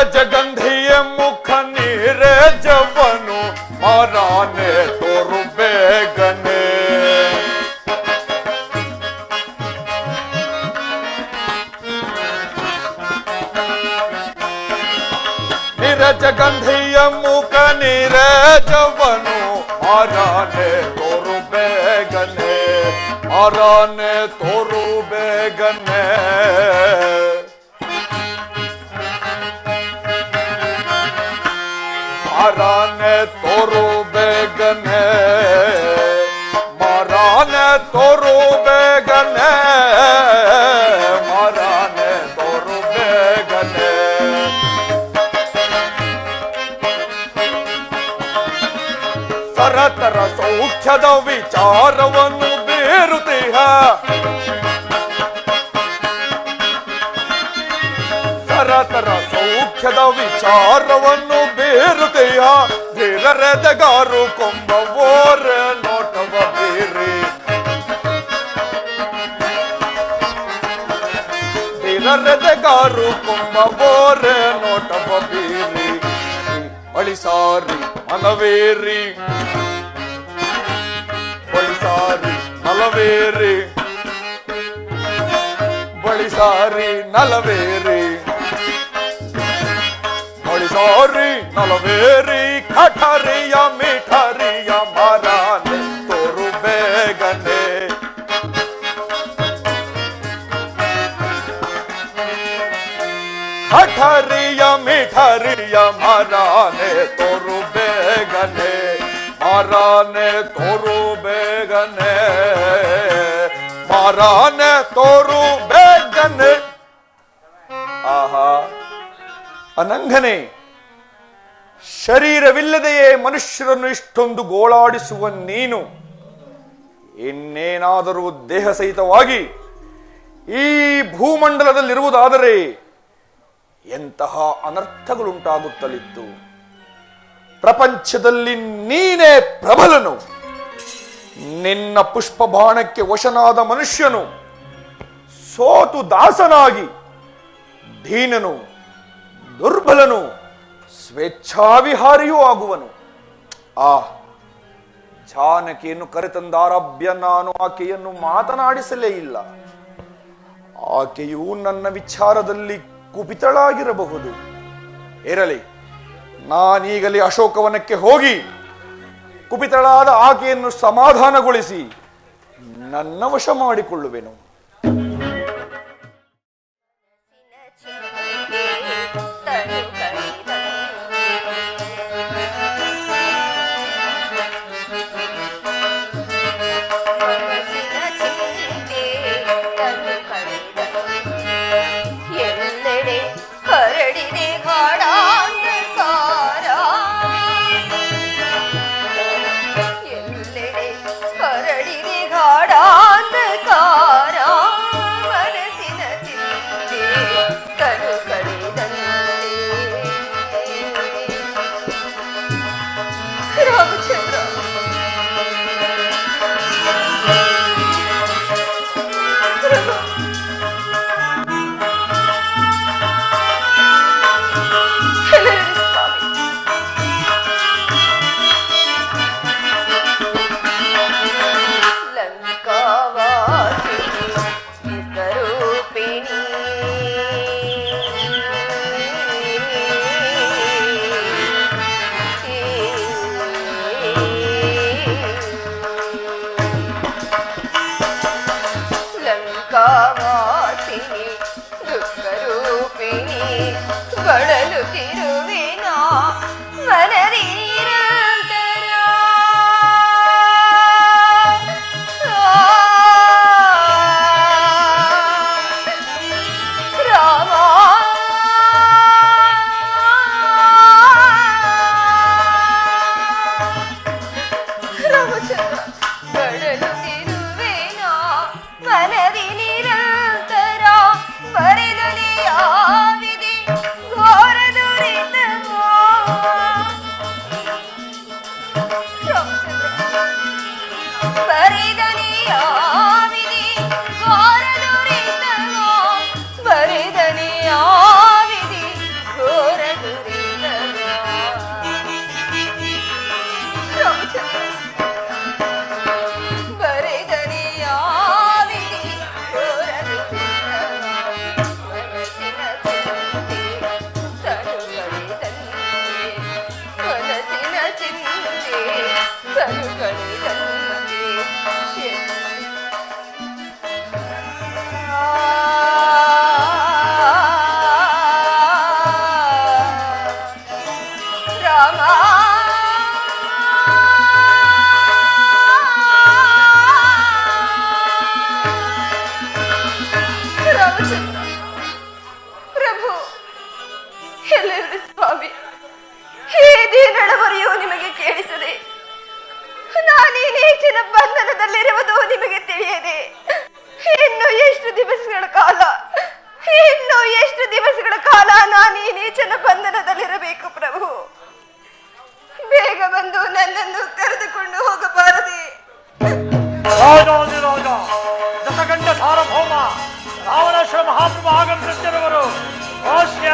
ನೀರಜಗಂಧಿಯ ಮುಖ ನೀರಜವನು ಮಾರಾನೆ ತೋರು ಬೇಗನೆ ನೀರಜಗಂಧಿಯ ಮುಖ ನೀರಜವನು ಮಾರಾನೆ ತೋರು ಬೇಗನೆ ಮಾರಾನೆ ತೋರು ಬೇಗನೆ ಮಾರಾನೆ ತೋರು ಬೇಗನೆ ಮಾರಾನೆ ತೋರು ಬೇಗನೆ ಮಾರಾನೆ ತೋರು ಬೇಗನೆ ಸರತರ ಸೌಖ್ಯದ ವಿಚಾರವನ್ನು ಬೀರುತ್ತೀಹ ಸರತರ ಸೌಖ್ಯದ ವಿಚಾರವನ್ನು ಬೀರುತ್ತೀಯ ಧೀರರೆದಗಾರು ಕೊಂಬವೋರ ನೋಟವ ಬೀರಿ ಧೀರರೆದಗಾರು ಕೊಂಬವೋರ ನೋಟವ ಬೀರಿ ಬಳಿಸಾರಿ ಮನವೇರಿ ಬಳಿಸಾರಿ ನಲವೇರಿ ಬಳಿಸಾರಿ ನಲವೇರಿ ಬಳಿಸಾರಿ ನಲವೇರಿ ಕಠರಿಯ ಮಿಠರಿಯ ಮಾರಾನೆ ತೋರು ಬೇಗನೆ ಕಠರಿಯ ಮಿಠರಿಯ ಮಾರಾನೆ ತೋರು ಬೇಗನೆ ಮಾರಾನೆ ತೋರು ಬೇಗನೆ ಮಾರಾನೆ ತೋರು ಬೇಗನೆ ಆಹಾ ಅನಂಗನೆ ಶರೀರವಿಲ್ಲದೆಯೇ ಮನುಷ್ಯರನ್ನು ಇಷ್ಟೊಂದು ಗೋಳಾಡಿಸುವ ನೀನು ಇನ್ನೇನಾದರೂ ದೇಹ ಸಹಿತವಾಗಿ ಈ ಭೂಮಂಡಲದಲ್ಲಿರುವುದಾದರೆ ಎಂತಹ ಅನರ್ಥಗಳುಂಟಾಗುತ್ತಲಿತ್ತು. ಪ್ರಪಂಚದಲ್ಲಿ ನೀನೇ ಪ್ರಬಲನು. ನಿನ್ನ ಪುಷ್ಪ ಬಾಣಕ್ಕೆ ವಶನಾದ ಮನುಷ್ಯನು ಸೋತು ದಾಸನಾಗಿ ದೀನನು ದುರ್ಬಲನು ಸ್ವೇಚ್ಛಾವಿಹಾರಿಯೂ ಆಗುವನು. ಆ ಜಾನಕಿಯನ್ನು ಕರೆತಂದಾರಭ್ಯ ನಾನು ಆಕೆಯನ್ನು ಮಾತನಾಡಿಸಲೇ ಇಲ್ಲ. ಆಕೆಯು ನನ್ನ ವಿಚಾರದಲ್ಲಿ ಕುಪಿತಳಾಗಿರಬಹುದು. ಇರಲಿ, ನಾನೀಗಲೇ ಅಶೋಕವನಕ್ಕೆ ಹೋಗಿ ಕುಪಿತಳಾದ ಆಕೆಯನ್ನು ಸಮಾಧಾನಗೊಳಿಸಿ ನನ್ನ ವಶ ಮಾಡಿಕೊಳ್ಳುವೆನು. ಪ್ರಭು, ಎಲ್ಲೆರಡು ಸ್ವಾಮಿ, ಈ ದೀನಳವರೆಯೂ ನಿಮಗೆ ಕೇಳಿಸದೆ ನಾನೀ ನೀಚಿನ ಬಂಧನದಲ್ಲಿರುವುದು ನಿಮಗೆ ತಿಳಿಯದೆ ಇನ್ನು ಎಷ್ಟು ದಿವಸಗಳ ಕಾಲ ನಾನೀ ನೀಚನ ಬಂಧನದಲ್ಲಿರಬೇಕು ಪ್ರಭು? ಬೇಗ ಬಂದು ನನ್ನನ್ನು ಕರೆದುಕೊಂಡು ಹೋಗಬಾರದೆ? ದಶಗಂಡ ಸಾರ್ವಭೌಮ ರಾವಣಾಶ್ರ ಮಹಾಪ್ರಭು ಆಗಮಿಸುತ್ತಿರುವರು. ಅವಶ್ಯ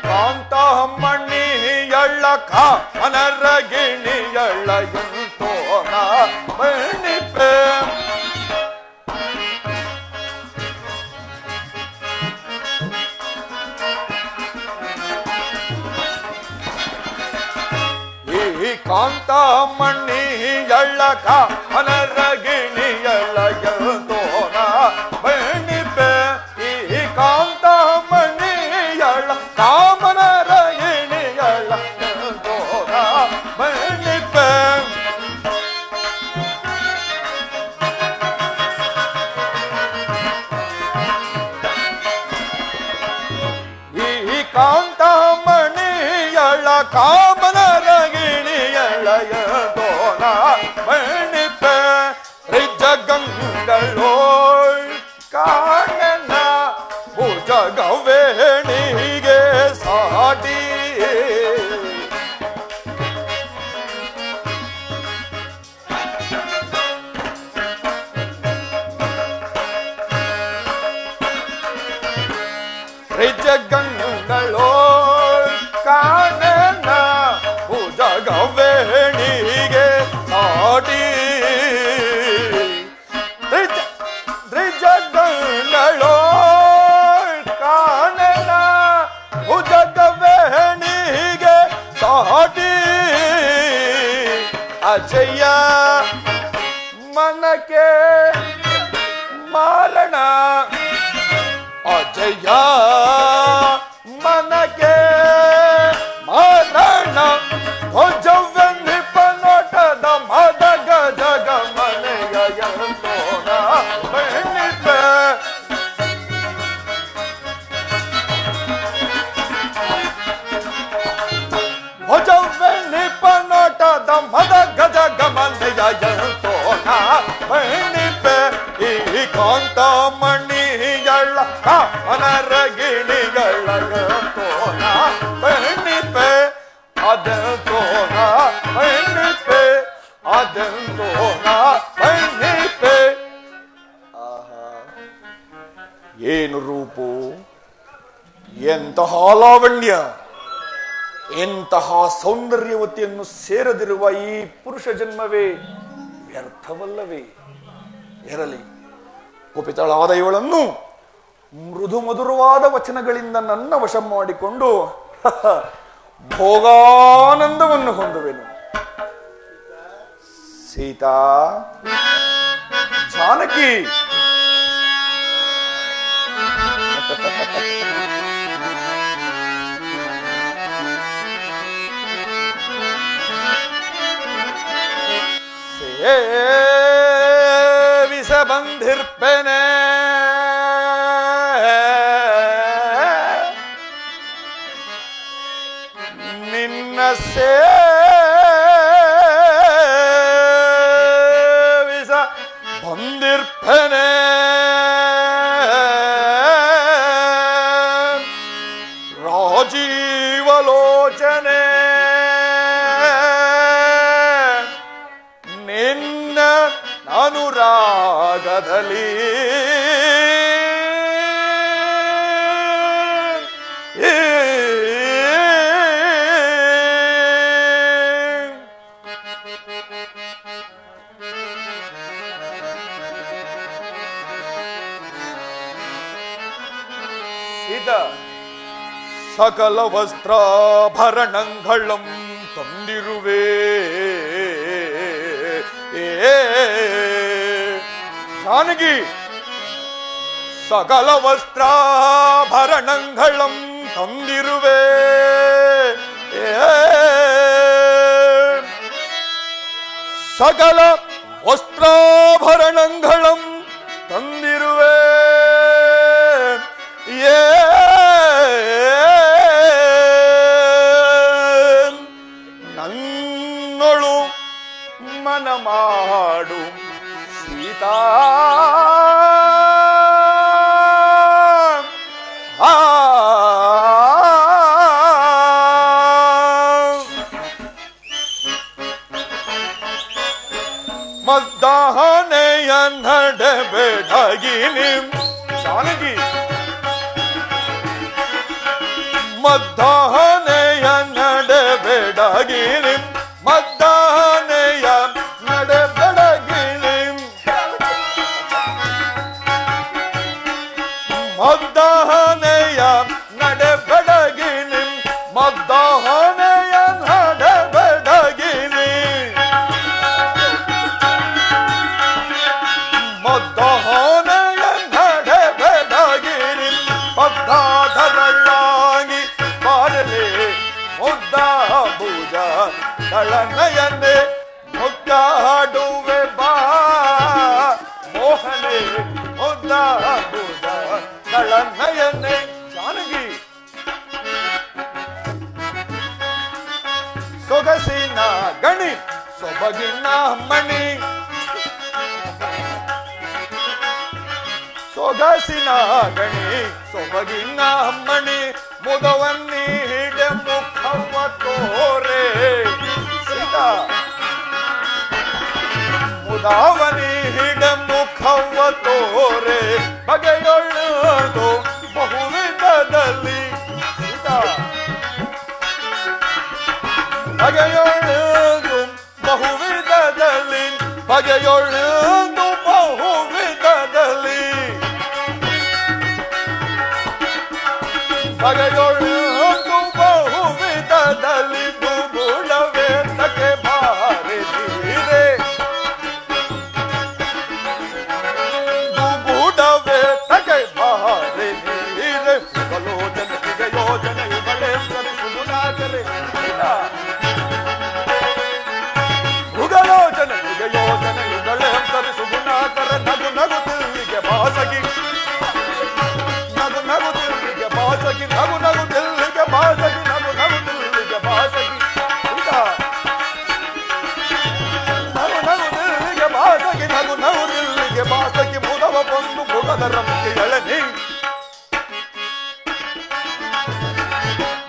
ಕಾಂತಮ್ಮಣ್ಣಿ ಎಳ್ಳಕ ಮನರಗಿಣಿ ಎಳ್ಳಯಂತೋನ ಮಣಿಪೆ ಈ ಕಾಂತಮ್ಮಣ್ಣಿ ಎಳ್ಳಕ ಮನರಗಿಣಿ ಎಳ್ಳಯಂತೋನ ಮಣಿಪೆ ಈ ಕಾಂತಮ್ಮಣ್ಣಿ ಎಳ್ಳ ಕಾಮನರ ಇಣಿಯಳ ತೋರ ಮಣಿಪೆ ಈ ಕಾಂತಮಣಿಯಳ ಕಾಮನರ ಇಣಿಯಳಯ ತೋರ ಮಣಿಪೆ ತ್ರಿಜಗಂಗಳೋಳ್ ಕಾಣನ ಭುಜಗವೇಣಿಗೆ ಸಾಟಿ ತ್ರಿಜಗಂಗಳೋ ಕಾಣನ ಭುಜಗವೇಣಿಗೆ ಸಾಟಿ ತ್ರಿಜಗಂಗಳೋ ಭುಜಗವೇಣಿಗೆ ಸಾಟಿ ಅಜಯ ಮನಕ್ಕೆ ಮಾರಣ ಅಜಯ ಮನಕ್ಕೆ ಮಾರಣ ಭುಜವೆನ್ನಿಪನೋಟದ ಮದ ಗಜಗ ಮನೆಯ ಎಂತೋಣ ಬೆಣ್ಣಿಪೆ ಭುಜವೆನ್ನಿಪನೋಟದ ಮದ ಗಜ ಗಮನೆಯ ಎಂತೋಣ ಬೆಣ್ಣಿಪೆ ಈ ಕಾಂತಮಣಿಗಳ ಕಾಮನರಗಿಣಿಗಳ ಎಂತೋಣ ಬೆಣ್ಣಿಪೆ ಅದೆಂತೋಣ ಬೆಣ್ಣಿಪೆ ಅದೆಂತೋಣ ಬೆಣ್ಣಿಪೆ. ಏನು ರೂಪು, ಎಂತಹ ಲಾವಣ್ಯ, ಎಂತಹ ಸೌಂದರ್ಯವತಿಯನ್ನು ಸೇರದಿರುವ ಈ ಪುರುಷ ಜನ್ಮವೇ ವ್ಯರ್ಥವಲ್ಲವೇ? ಇರಲಿ, ಕುಪಿತಳಾದ ಇವಳನ್ನು ಮೃದು ಮಧುರವಾದ ವಚನಗಳಿಂದ ನನ್ನ ವಶ ಮಾಡಿಕೊಂಡು ಭೋಗಾನಂದವನ್ನು ಹೊಂದುವೆನು. ಸೀತಾ, ಜಾನಕಿ, ಸೇವಿಸ ಬಂಧಿರ್ಪೆನೆ ನಿನ್ನ ಸೇವಿಸ ಬಂಧಿರ್ಪೆನೆ ರಾಜೀವಲೋಚನೆ ಅನುರಾಗದಲ್ಲಿ ಸಕಲ ವಸ್ತ್ರಾಭರಣಗಳಂ ತಂದಿರುವೆ ಜಾನಕಿ ಸಕಲ ವಸ್ತ್ರಾಭರಣಗಳಂ ತಂದಿರುವೆ ಸಕಲ ವಸ್ತ್ರಾಭರಣಗಳಂ ತಂದಿರುವೆ ನನ್ನೊಳು ಮನ ಮಾಡು ಸೀತಾ ಮದ್ದಾಹನೆಯ ನಡೆಬೇಡಗಿನಿ ಜಾನಕಿ ಮದ್ದಾಹನೆಯ ನಡೆಬೇಡಗಿನಿ ಮದ್ದಾಹನೆಯ ನಡೆಬೇಡಗಿನಿ ಮದ್ದಾಹನೆಯ ನಡೆಬೇಡಗಿನಿ ಮದ್ದಾಹನೆಯ ನಡೆಬೇಡಗಿನಿ ಮದ್ದಾಹನೆಯ ನಡೆಬೇಡಗಿನಿ ಬದ್ಧಾಧರಳಾಗಿ ಬಾರಲೆ ಮುದ್ದ ಭುಜ ದಳನಯನೆ ಮುದ್ದಾಡುವೆ ಬಾ ಮೋಹನೆ ಮುದ್ದ ಭುಜ ದಳನಯನೆ ಜಾನಕಿ ಸೊಗಸಿನ ಗಣಿ ಸೊಬಗಿನ ಮಣಿ ಸೊಗಸಿನ ಗಣಿ ಸೊಬಗಿನ ಮಣಿ ಮುದವನ್ನಿ ಹಿಡ ಮುಖವ ತೋರೆ ಸೀತಾ ಮುದವನಿ ಹಿಡ ಮುಖವ ತೋರೆ ಬಗೆಯೊಳ್ಳು ಬಹುವಿಧದಲ್ಲಿ ಸೀತಾ ಬಗೆಯೊಳ್ಳು ಬಹುವಿಧದಲ್ಲಿ ಬಗೆಯೊಳ್ಳು ಬಹುವಿಧದಲ್ಲಿ ಬಗೆಯೊಳ್ಳು ಬಹುವಿಧದಲ್ಲಿ ದುಗುಡವೇ ತಕೆ ಬಾರಿ ನೀರೆ ದುಗುಡವೇ ತಕೆ ಬಾರಿ ನೀರೆ ಯುಗಲೋಚನ ಯುಗಯೋಜನ ಯುಗಲೇಂದ್ರನಿ ಸುಗುಣಾಕಲೆ ಯುಗಲೋಚನ ಯುಗಯೋಜನ ಯುಗಲೇಂದ್ರನಿ ಸುಗುಣಾಕರ ನಗು ನಗು ತಿಲ್ಲಿಗೆ ಬಾಸಗಿ ನಗು ನಗು ತಿಲ್ಲಿಗೆ ಬಾಸಗಿ ನಗು ನಗು ತಿಲ್ಲಿಗೆ ಬಾಸಗಿ ನಗು ನಗು ತಿಲ್ಲಿಗೆ ಬಾಸಗಿ ನಗು ನಗು ತಿಲ್ಲಿಗೆ ಬಾಸಗಿ ನಗು ನಗು ತಿಲ್ಲಿಗೆ ಬಾಸಗಿ ಮುದವ ಬಂದು ಮುಖದ ರಮ್ಗೆ ಎಳನಿ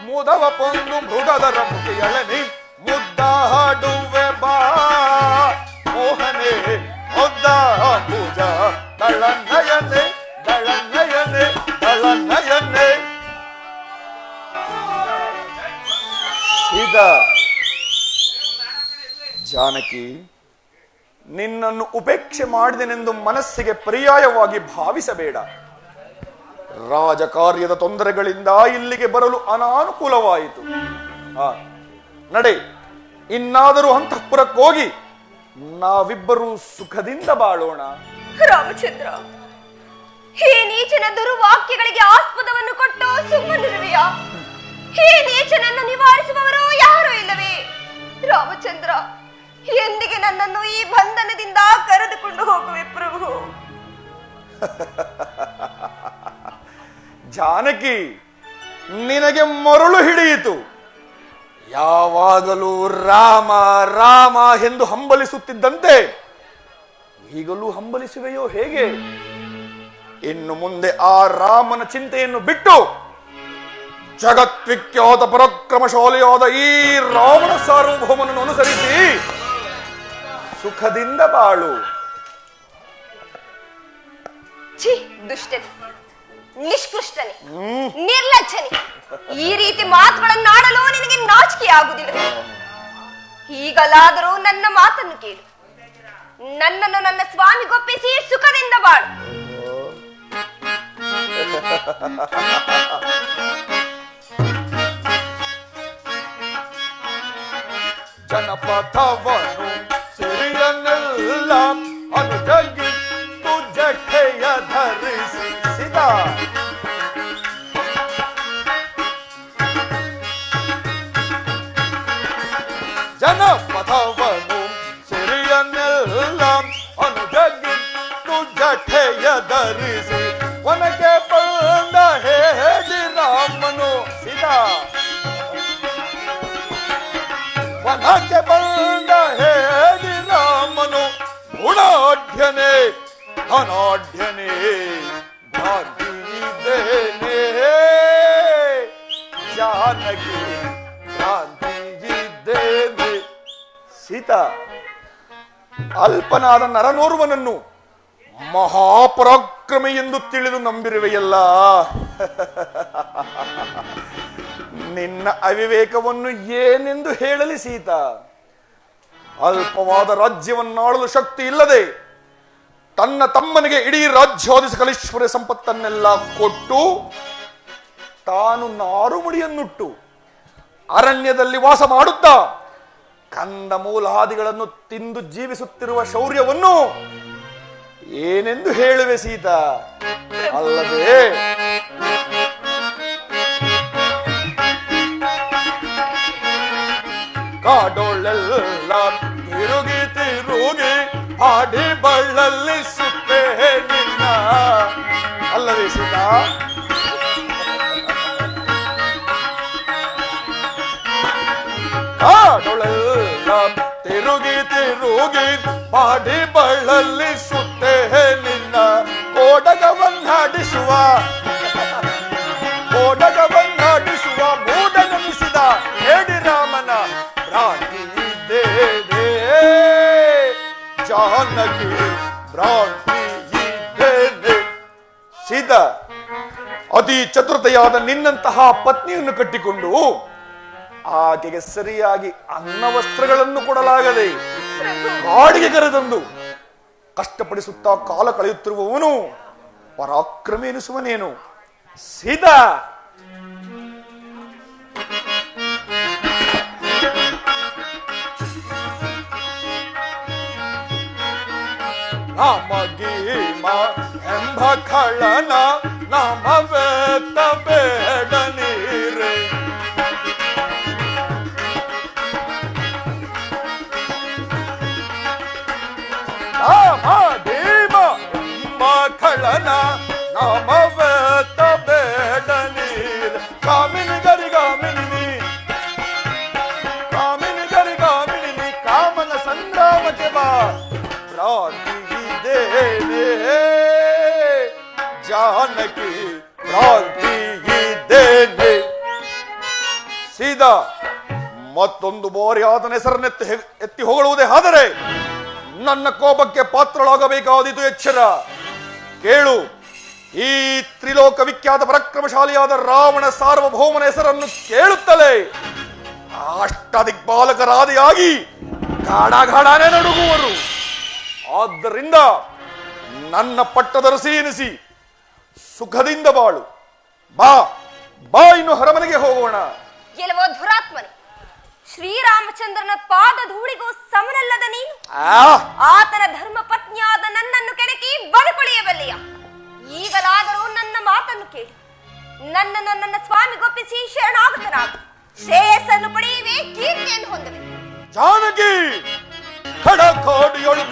ಮುದವ ಬಂದು ಮೃಗದ ರಮ್ಗೆ ಎಳನಿ ಮುದ್ದಾಡುವೆ ಬಾ ಮೋಹನೆ ಮುದ್ದ ಭುಜ ದಳನಯನೆ ದಳನಯನೆ ದಳನಯನೆ ಈಗ ಜಾನಕಿ ನಿನ್ನನ್ನು ಉಪೇಕ್ಷೆ ಮಾಡಿದೆನೆಂದು ಮನಸ್ಸಿಗೆ ಪರ್ಯಾಯವಾಗಿ ಭಾವಿಸಬೇಡ. ರಾಜಕಾರ್ಯದ ತೊಂದರೆಗಳಿಂದ ಇಲ್ಲಿಗೆ ಬರಲು ಅನಾನುಕೂಲವಾಯಿತು. ನಡೆ, ಇನ್ನಾದರೂ ಅಂತಃಪುರಕ್ಕೋಗಿ ನಾವಿಬ್ಬರೂ ಸುಖದಿಂದ ಬಾಳೋಣ. ರಾಮಚಂದ್ರ, ಈ ನೀಚನ ದುರ್ವಾಕ್ಯಗಳಿಗೆ ಆಸ್ಪದವನ್ನು ಕೊಟ್ಟು ಸುಮ್ಮನಿರುವೆಯಾ? ಈ ನೀಚನನ್ನು ನಿವಾರಿಸುವವರು ಯಾರೂ ಇಲ್ಲವೇ? ರಾಮಚಂದ್ರ, ಎಂದಿಗೆ ನನ್ನನ್ನು ಈ ಬಂಧನದಿಂದ ಕರೆದುಕೊಂಡು ಹೋಗುವೆ ಪ್ರಭು? ಜಾನಕಿ, ನಿನಗೆ ಮರುಳು ಹಿಡಿಯಿತು. ಯಾವಾಗಲೂ ರಾಮ ರಾಮ ಎಂದು ಹಂಬಲಿಸುತ್ತಿದ್ದಂತೆ ಈಗಲೂ ಹಂಬಲಿಸುವೆಯೋ ಹೇಗೆ? ಇನ್ನು ಮುಂದೆ ಆ ರಾಮನ ಚಿಂತೆಯನ್ನು ಬಿಟ್ಟು ಜಗತ್ವಿಖ್ಯಾತ ಪರಾಕ್ರಮಶಾಲಿಯಾದ ಈ ರಾವಣ ಸಾರ್ವಭೌಮನನ್ನು ಅನುಸರಿಸಿ ಸುಖದಿಂದ ಬಾಳು. ದುಷ್ಟನೆ, ನಿಷ್ಕೃಷ್ಟನೆ, ನಿರ್ಲಜ್ಜನೆ, ಈ ರೀತಿ ಮಾತುಗಳನ್ನಾಡಲು ನಿನಗೆ ನಾಚಿಕೆ ಆಗುವುದಿಲ್ಲ. ಈಗಲಾದರೂ ನನ್ನ ಮಾತನ್ನು ಕೇಳು. ನನ್ನನ್ನು ನನ್ನ ಸ್ವಾಮಿಗೊಪ್ಪಿಸಿ ಸುಖದಿಂದ ಬಾಳು. ಜನಪಥವನು ಸಿರಿಯನ್ನೆಲ್ಲ ಅನುಜಗಿತ್ತು ಜಠೆಯ ಧರಿಸಿದ ಜನಪಥವನು ಸಿರಿಯನ್ನೆಲ್ಲ ಅನುಜಗಿತ್ತು ಜಠೆಯ ಧರಿಸಿ ವನಕ್ಕೆ ಬಂದ ಹೇಳಿ ರಾಮನು ಸಿದ ವನಕ್ಕೆ ಬಂದ ಹೇಳಿ ರಾಮನು ಗುಣಾಢ್ಯನೇ ಧನಾಢ್ಯನೇ ಗಾಂಧಿಯಿದ್ದೇನೆ ಜಾನಕಿ ಗಾಂಧಿಯಿದ್ದೇನೆ. ಸೀತಾ ಅಲ್ಪನಾದ ನರನೋರ್ವನನ್ನು ಮಹಾಪರಾಕ್ರಮಿ ಎಂದು ತಿಳಿದು ನಂಬಿರುವೆಯಲ್ಲ. ನಿನ್ನ ಅವಿವೇಕವನ್ನು ಏನೆಂದು ಹೇಳಲಿ ಸೀತಾ? ಅಲ್ಪವಾದ ರಾಜ್ಯವನ್ನಾಳಲು ಶಕ್ತಿ ಇಲ್ಲದೆ ತನ್ನ ತಮ್ಮನಿಗೆ ಇಡೀ ರಾಜ್ಯಾಧಿಸ ಕಲೀಶ್ವರ ಸಂಪತ್ತನ್ನೆಲ್ಲ ಕೊಟ್ಟು ತಾನು ನಾರುಮುಡಿಯನ್ನುಟ್ಟು ಅರಣ್ಯದಲ್ಲಿ ವಾಸ ಮಾಡುತ್ತಾ ಕಂದ ಮೂಲಾದಿಗಳನ್ನು ತಿಂದು ಜೀವಿಸುತ್ತಿರುವ ಶೌರ್ಯವನ್ನು ಏನೆಂದು ಹೇಳುವೆ ಸೀತಾ? ಅಲ್ಲವೇ ಕಾಡೋಳೆಲ್ಲ ತಿರುಗಿ ತಿರುಗಿ ಹಾಡಿ ಬಳ್ಳಲ್ಲಿ ಸುತ್ತೇ ನಿನ್ನ. ಅಲ್ಲವೇ ಸೀತಾ? ಕಾಡೋಳೆಲ್ಲ ತಿರುಗಿ ತಿರುಗಿ ಹಾಡಿ ಬಳ್ಳಲ್ಲಿ ಸುತ್ತೇ ನಿನ್ನ. ಕೋಡಗವನ್ನಾಡಿಸುವ ಮೂಡನೆನಿಸಿದ ಹೇಳಿ ರಾಮನ ಭ್ರಾಂತಿಯಿದ್ದೇನೆ ಜಾನಕಿ ಭ್ರಾಂತಿಯಿದ್ದೇನೆ. ಸೀತಾ, ಅತಿ ಚತುರತೆಯಾದ ನಿನ್ನಂತಹ ಪತ್ನಿಯನ್ನು ಕಟ್ಟಿಕೊಂಡು ಆಕೆಗೆ ಸರಿಯಾಗಿ ಅನ್ನ ವಸ್ತ್ರಗಳನ್ನು ಕೊಡಲಾಗದೆ ಕಾಡಿಗೆ ಕರೆದಂದು ಕಷ್ಟಪಡಿಸುತ್ತಾ ಕಾಲ ಕಳೆಯುತ್ತಿರುವವನು ಪರಾಕ್ರಮಿ ಎನಿಸುವನೇನು? ಸೀತಾ, ನಾಮಗೀಮ ಎಂಬ ಖಳನ ನಾಮವೇತ್ತ ಬೇಡ ನೀರೆ. ನಾಮಗೀಮ ಎಂಬ ಖಳನ ನಾಮವೇತ್ತ ಬೇಡ ನೀರೆ. ಕಾಮಿನಿ ಗರಿಗಾಮಿನಿ ಕಾಮಿನಿ ಗರಿಗಾಮಿನಿ ಕಾಮನ ಸಂಗ್ರಾಮಕ್ಕೆ ಬಾ ಭ್ರಾಂತಿಯಿದ್ದೇನೆ ಜಾನಕಿ ಭ್ರಾಂತಿಯಿದ್ದೇನೆ. ಸೀದಾ ಮತ್ತೊಂದು ಬಾರಿ ಆತನ ಹೆಸರನ್ನೆತ್ತಿ ಎತ್ತಿ ಹೊಗಳುವುದೇ ಆದರೆ ನನ್ನ ಕೋಪಕ್ಕೆ ಪಾತ್ರಳಾಗಬೇಕಾದೀತು. ಎಚ್ಚರ ಕೇಳು, ಈ ತ್ರಿಲೋಕ ವಿಖ್ಯಾತ ಪರಾಕ್ರಮಶಾಲಿಯಾದ ರಾವಣ ಸಾರ್ವಭೌಮನ ಹೆಸರನ್ನು ಕೇಳುತ್ತಲೇ ಅಷ್ಟದಿಗ್ಬಾಲಕರಾದಿಯಾಗಿ ಗಾಢಗಾಢನೆ ನಡುಗುವರು. ಆದ್ದರಿಂದ ನನ್ನ ಪಟ್ಟದರಸಿ ಎನಿಸಿ ಸುಖದಿಂದ ಬಾಳು. ಬಾ ಬಾ, ಇನ್ನು ಅರಮನೆಗೆ ಹೋಗೋಣ. ಎಲ್ಲವೋ ದುರಾತ್ಮನೆ, ಶ್ರೀರಾಮಚಂದ್ರನ ಪಾದ ಧೂಳಿಗೂ ಸಮನಲ್ಲದ ನೀನು ಆತನ ಧರ್ಮ ಪತ್ನಿಯಾದ ನನ್ನನ್ನು ಕೆಣಕಿ ಬದುಕುಳಿಯಬಲ್ಲೆಯ? ಈಗಲಾದರೂ ನನ್ನ ಮಾತನ್ನು ಕೇಳಿ ನನ್ನನ್ನು ನನ್ನ ಸ್ವಾಮಿಗೊಪ್ಪಿಸಿ ಶರಣಾಗತನಾಗು. ಶ್ರೇಯಸ್ಸನ್ನು ಪಡೆಯುವೆ, ಕೀರ್ತಿಯನ್ನು ಹೊಂದುವೆ. ಜಾನಕಿ ಖಡಕೋಡಿಯೊಳು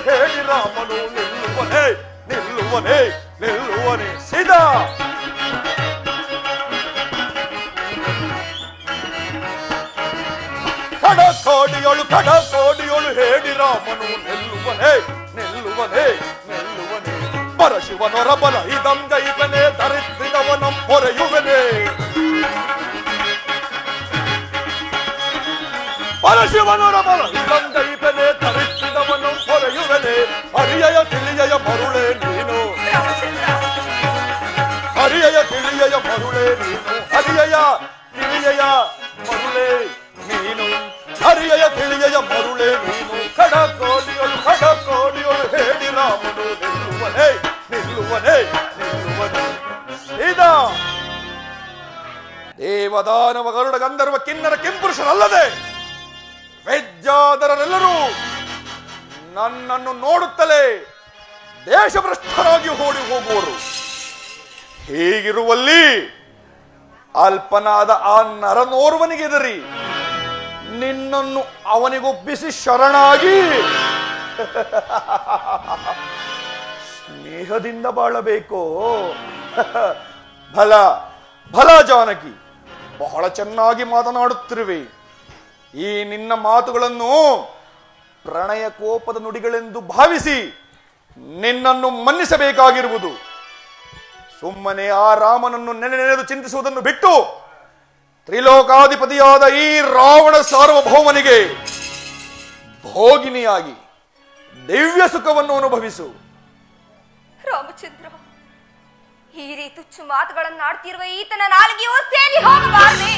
ಹೇಳಿ ರಾಮನು ನಿಲ್ಲುವನೇ ನಿಲ್ಲುವನೇ ನಿಲ್ಲುವನೇ. ಸೀದಾ ಕಡಕೋಡಿಯೊಳು ಹೇಳಿ ರಾಮನು ನಿಲ್ಲುವನೇ ನಿಲ್ಲುವನೇ ನಿಲ್ಲುವನೇ. ಪರಶಿವನೊರ ಬಲ ಇದಂ ಜೈಪನೆ ಧರಿಸಿದವನಂ ಹೊರೆಯುವನೇ. ಪರಶಿವನೊರ ಬಲ ಇದಂ ಜೈಪನೆ ಧರಿಸಿದವನಂ ಹೊರೆಯುವನೇ. ಹರಿಯಯ ತಿಳಿಯಯ ಮರುಳೆ ನೀನು ದೇವದಾನವ ಗರುಡ ಗಂಧರ್ವ ಕಿನ್ನರ ಕೆಂಪುರುಷರಲ್ಲದೆ ವೆಜ್ಜಾದರರೆಲ್ಲರೂ ನನ್ನನ್ನು ನೋಡುತ್ತಲೇ ದೇಶಭ್ರಷ್ಟರಾಗಿ ಓಡಿ ಹೋಗುವರು. ಹೀಗಿರುವಲ್ಲಿ ಅಲ್ಪನಾದ ಆ ನರನೋರ್ವನಿಗೆ ಎದರಿ ನಿನ್ನನ್ನು ಅವನಿಗೊಪ್ಪಿಸಿ ಶರಣಾಗಿ ಸ್ನೇಹದಿಂದ ಬಾಳಬೇಕೋ? ಭಲ ಭಲ ಜಾನಕಿ, ಬಹಳ ಚೆನ್ನಾಗಿ ಮಾತನಾಡುತ್ತಿರುವೆ. ಈ ನಿನ್ನ ಮಾತುಗಳನ್ನು ಪ್ರಣಯ ಕೋಪದ ನುಡಿಗಳೆಂದು ಭಾವಿಸಿ ನಿನ್ನನ್ನು ಮನ್ನಿಸಬೇಕಾಗಿರುವುದು. ಸುಮ್ಮನೆ ಆ ರಾಮನನ್ನು ನೆನೆದು ಚಿಂತಿಸುವುದನ್ನು ಬಿಟ್ಟು ತ್ರಿಲೋಕಾಧಿಪತಿಯಾದ ಈ ರಾವಣ ಸಾರ್ವಭೌಮನಿಗೆ ಭೋಗಿನಿಯಾಗಿ ದಿವ್ಯ ಸುಖವನ್ನು ಅನುಭವಿಸು. ರಾಮಚಂದ್ರ, ಈ ರೀತಿ ತುಚ್ಚು ಮಾತುಗಳನ್ನಾಡ್ತಿರುವ ಈತನ ನಾಲಿಗೆಯೂ ಸೇರಿ ಹೋಗಬಾರದೆ,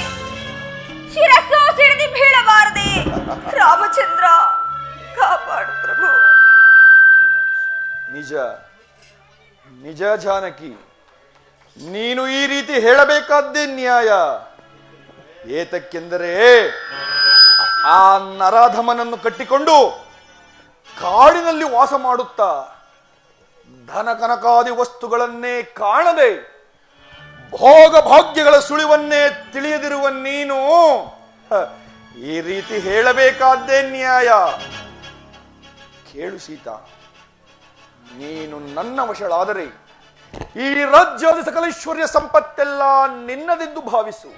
ಶಿರಸ್ಸು ಸಿಡಿದು ಬೀಳಬಾರದೆ. ರಾಮಚಂದ್ರ, ಕಾಪಾಡು ಪ್ರಭು. ನಿಜ ನಿಜ ಜಾನಕಿ, ನೀನು ಈ ರೀತಿ ಹೇಳಬೇಕಾದ್ದೇ ನ್ಯಾಯ. ಏತಕ್ಕೆಂದರೆ ಆ ನರಾಧಮನನ್ನು ಕಟ್ಟಿಕೊಂಡು ಕಾಡಿನಲ್ಲಿ ವಾಸ ಮಾಡುತ್ತಾ ಧನ ಕನಕಾದಿ ವಸ್ತುಗಳನ್ನೇ ಕಾಣದೆ ಭೋಗ ಭಾಗ್ಯಗಳ ಸುಳಿವನ್ನೇ ತಿಳಿಯದಿರುವ ನೀನು ಈ ರೀತಿ ಹೇಳಬೇಕಾದ್ದೇ ನ್ಯಾಯ. ಕೇಳು ಸೀತಾ, ನೀನು ನನ್ನ ವಶಳಾದರೆ ಈ ರಾಜ್ಯದ ಸಕಲೇಶ್ವರ್ಯ ಸಂಪತ್ತೆಲ್ಲ ನಿನ್ನದೆಂದು ಭಾವಿಸು.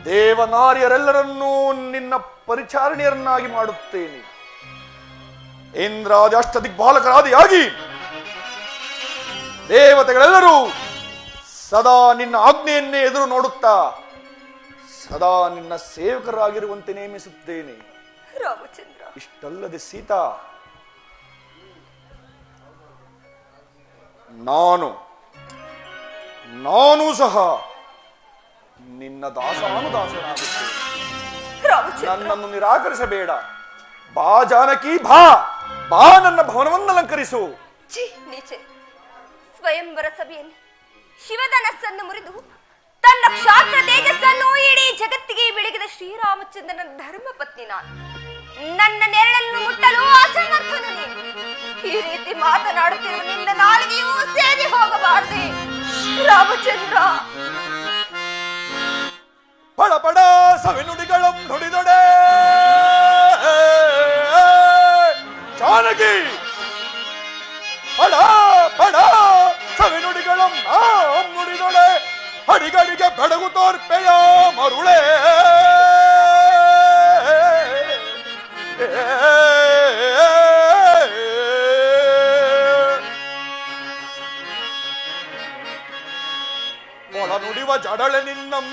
ದೇವನಾರ್ಯರೆಲ್ಲರನ್ನೂ ನಿನ್ನ ಪರಿಚಾರಣೆಯರನ್ನಾಗಿ ಮಾಡುತ್ತೇನೆ. ಇಂದ್ರಾದಿ ಅಷ್ಟದಿಗ್ಬಾಲಕರಾದಿಯಾಗಿ ದೇವತೆಗಳೆಲ್ಲರೂ ಸದಾ ನಿನ್ನ ಆಜ್ಞೆಯನ್ನೇ ಎದುರು ನೋಡುತ್ತಾ ಸದಾ ನಿನ್ನ ಸೇವಕರಾಗಿರುವಂತೆ ನೇಮಿಸುತ್ತೇನೆ. ರಾಮಚಂದ್ರ, ಇಷ್ಟಲ್ಲದೆ ಸೀತಾ, ನಾನು ಸಹ ನಿನ್ನ ದಾಸಾನುದಾಸನಾಗುತ್ತೇನೆ. ನನ್ನನ್ನು ನಿರಾಕರಿಸಬೇಡ. ಬಾ ಜಾನಕಿ, ಬಾ ಬಾ, ನನ್ನ ಭವನವನ್ನು ಅಲಂಕರಿಸು. ಸ್ವಯಂವರ ಸಭೆಯಲ್ಲಿ ಶಿವಧನಸ್ಸನ್ನು ಮುರಿದು ತನ್ನ ಕ್ಷಾತ್ರ ತೇಜಸ್ಸನ್ನು ಇಡೀ ಜಗತ್ತಿಗೆ ಬೆಳಗಿದ ಶ್ರೀರಾಮಚಂದ್ರನ ಧರ್ಮ ಪತ್ನಿ ನಾನು. ನನ್ನ ನೆರಳನ್ನು ಮುಟ್ಟಲು ಅಸಮರ್ಥನು ನೀನು. ಈ ರೀತಿ ಮಾತನಾಡುತ್ತಿರುವ ನಿನ್ನ ನಾಲಿಗೆಯೂ ಸೇರಿ ಹೋಗಬಾರದೆ. ರಾಮಚಂದ್ರ, ಪಡ ಪಡ ಸವಿನುಡಿಗಳಂ ನುಡಿದೊಡೆ ಜಾನಕಿ, ಪಡ ಪಡ ಸವಿನುಡಿಗಳಂ ನಾಂ ನುಡಿದೊಡೆ ಅಡಿಗಡಿಗೆ ಬೆಡಗು ತೋರ್ಪೆಯ ಮರುಳೆ. ಮೊಳ ನುಡಿವ ಜಡಳೆ ನಿನ್ನಂ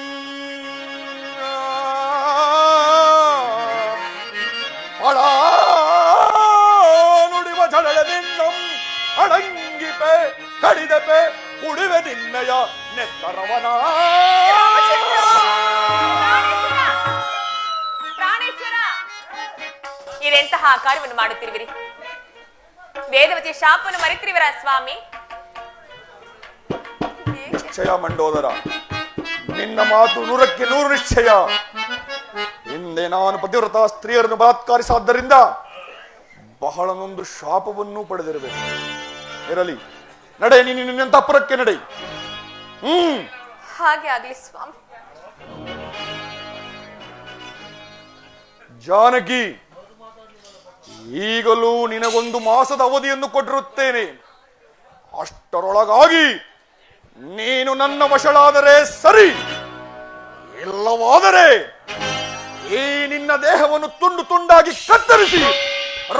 ಮೊಳ ನುಡಿವ ಜಡಳೆ ನಿನ್ನಂ ಅಡಂಗಿಪೆ ಕಡಿದಪೆ ಕುಡಿವೆ ನಿನ್ನಯ ನೆತ್ತರವನ. ಪ್ರಾಣೇಶ್ವರ, ಇದೆಂತಹ ಕಾರ್ಯವನ್ನು ಮಾಡುತ್ತಿರುವಿರಿ? ವೇದವತಿಯ ಶಾಪವನ್ನು ಮರೆತಿರುವಿರ ಸ್ವಾಮಿ? ನಿಶ್ಚಯ ಮಂಡೋದರ, ನಿನ್ನ ಮಾತು 100ಕ್ಕೆ 100 ನಿಶ್ಚಯ. ಹಿಂದೆ ನಾನು ಪತಿವ್ರತ ಸ್ತ್ರೀಯರನ್ನು ಬಲಾತ್ಕಾರಿಸಾದ್ದರಿಂದ ಬಹಳನೊಂದು ಶಾಪವನ್ನು ಪಡೆದಿರಬೇಕು. ಇರಲಿ, ನಡೆ, ನೀನು ನಿನ್ನ ತಪ್ಪರಕ್ಕೆ ನಡೆ. ಹಾಗೆ ಆಗ್ಲಿ ಸ್ವಾಮಿ. ಜಾನಕಿ, ಈಗಲೂ ನಿನಗೊಂದು ಮಾಸದ ಅವಧಿಯನ್ನು ಕೊಟ್ಟಿರುತ್ತೇನೆ. ಅಷ್ಟರೊಳಗಾಗಿ ನೀನು ನನ್ನ ವಶಳಾದರೆ ಸರಿ, ಇಲ್ಲವಾದರೆ ಈ ನಿನ್ನ ದೇಹವನ್ನು ತುಂಡು ತುಂಡಾಗಿ ಕತ್ತರಿಸಿ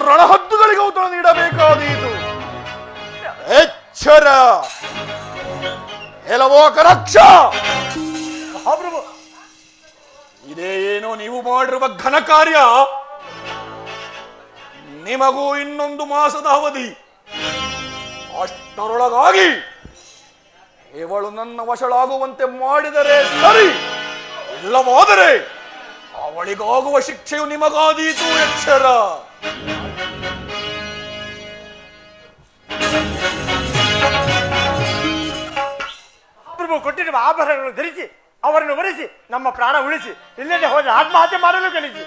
ರಣಹದ್ದುಗಳಿಗೆ ಔತಣ ನೀಡಬೇಕಾದೀತು. ಎಚ್ಚರ, ಹೆಲವೋಕರಕ್ಷ. ಮಹಾಪ್ರಭು, ಇದೇ ಏನೋ ನೀವು ಮಾಡಿರುವ ಘನ ಕಾರ್ಯ. ನಿಮಗೂ ಇನ್ನೊಂದು ಮಾಸದ ಅವಧಿ. ಅಷ್ಟರೊಳಗಾಗಿ ಇವಳು ನನ್ನ ವಶಳಾಗುವಂತೆ ಮಾಡಿದರೆ ಸರಿ, ಇಲ್ಲವಾದರೆ ಅವಳಿಗಾಗುವ ಶಿಕ್ಷೆಯು ನಿಮಗಾದೀತು. ಎಚ್ಚರ. ಪ್ರಭು ಕೊಟ್ಟಿರುವ ಆಭರಣಗಳನ್ನು ಧರಿಸಿ ಅವರನ್ನು ಒಲಿಸಿ ನಮ್ಮ ಪ್ರಾಣ ಉಳಿಸಿ, ಇಲ್ಲದೆ ಹೋದ್ರೆ ಆತ್ಮಹತ್ಯೆ ಮಾಡಲು ಕಲಿಸಿ.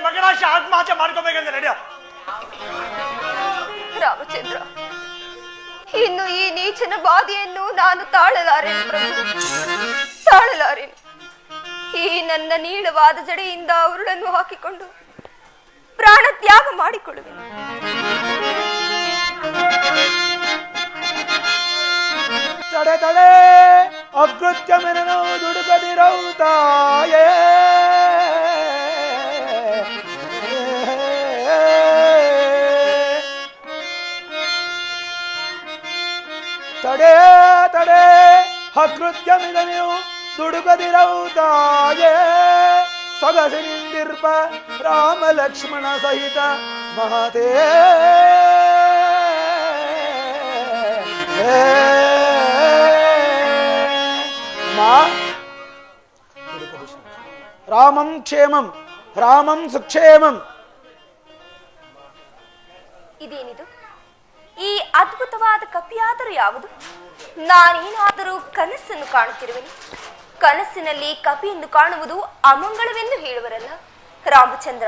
ಮಗನಾಶಿ ಆತ್ಮಹತ್ಯೆ ಮಾಡ್ಕೋಬೇಕಂತ ನಡೆಯ. ರಾಮಚಂದ್ರ, ಇನ್ನು ಈ ನೀಚನ ಬಾಧೆಯನ್ನು ನಾನು ತಾಳಲಾರೆನು ಪ್ರಭು, ತಾಳಲಾರೆನು. ಈ ನನ್ನ ನೀಳವಾದ ಜಡೆಯಿಂದ ಅವರನ್ನು ಹಾಕಿಕೊಂಡು ಪ್ರಾಣ ತ್ಯಾಗ ಮಾಡಿಕೊಳ್ಳುವೆ. ತಡೆ ತಡೆ ಅಕೃತ್ಯ ಮೆನನು ದುಡುಕದಿರೌತಾಯೇ ತಡೆ ತಡೆ ಅಕೃತ್ಯ ಮೆನನು ದುಡುಕದಿರೌತಾಯೇ ಸೊಗಸಿನಿಂದಿರ್ಪ ರಾಮ ಲಕ್ಷ್ಮಣ ಸಹಿತ ಮಹತೇ ರಾಮಂ ಕ್ಷೇಮಂ ರಾಮಂ ಸುಕ್ಷೇಮಂ. ಇದೇನಿದು? ಈ ಅದ್ಭುತವಾದ ಕಪಿಯಾದರೂ ಯಾವುದು? ನಾನೇನಾದರೂ ಕನಸನ್ನು ಕಾಣುತ್ತಿರುವೆನು. ಕನಸಿನಲ್ಲಿ ಕಪಿಯನ್ನು ಕಾಣುವುದು ಅಮಂಗಳವೆಂದು ಹೇಳುವರಲ್ಲ. ರಾಮಚಂದ್ರ,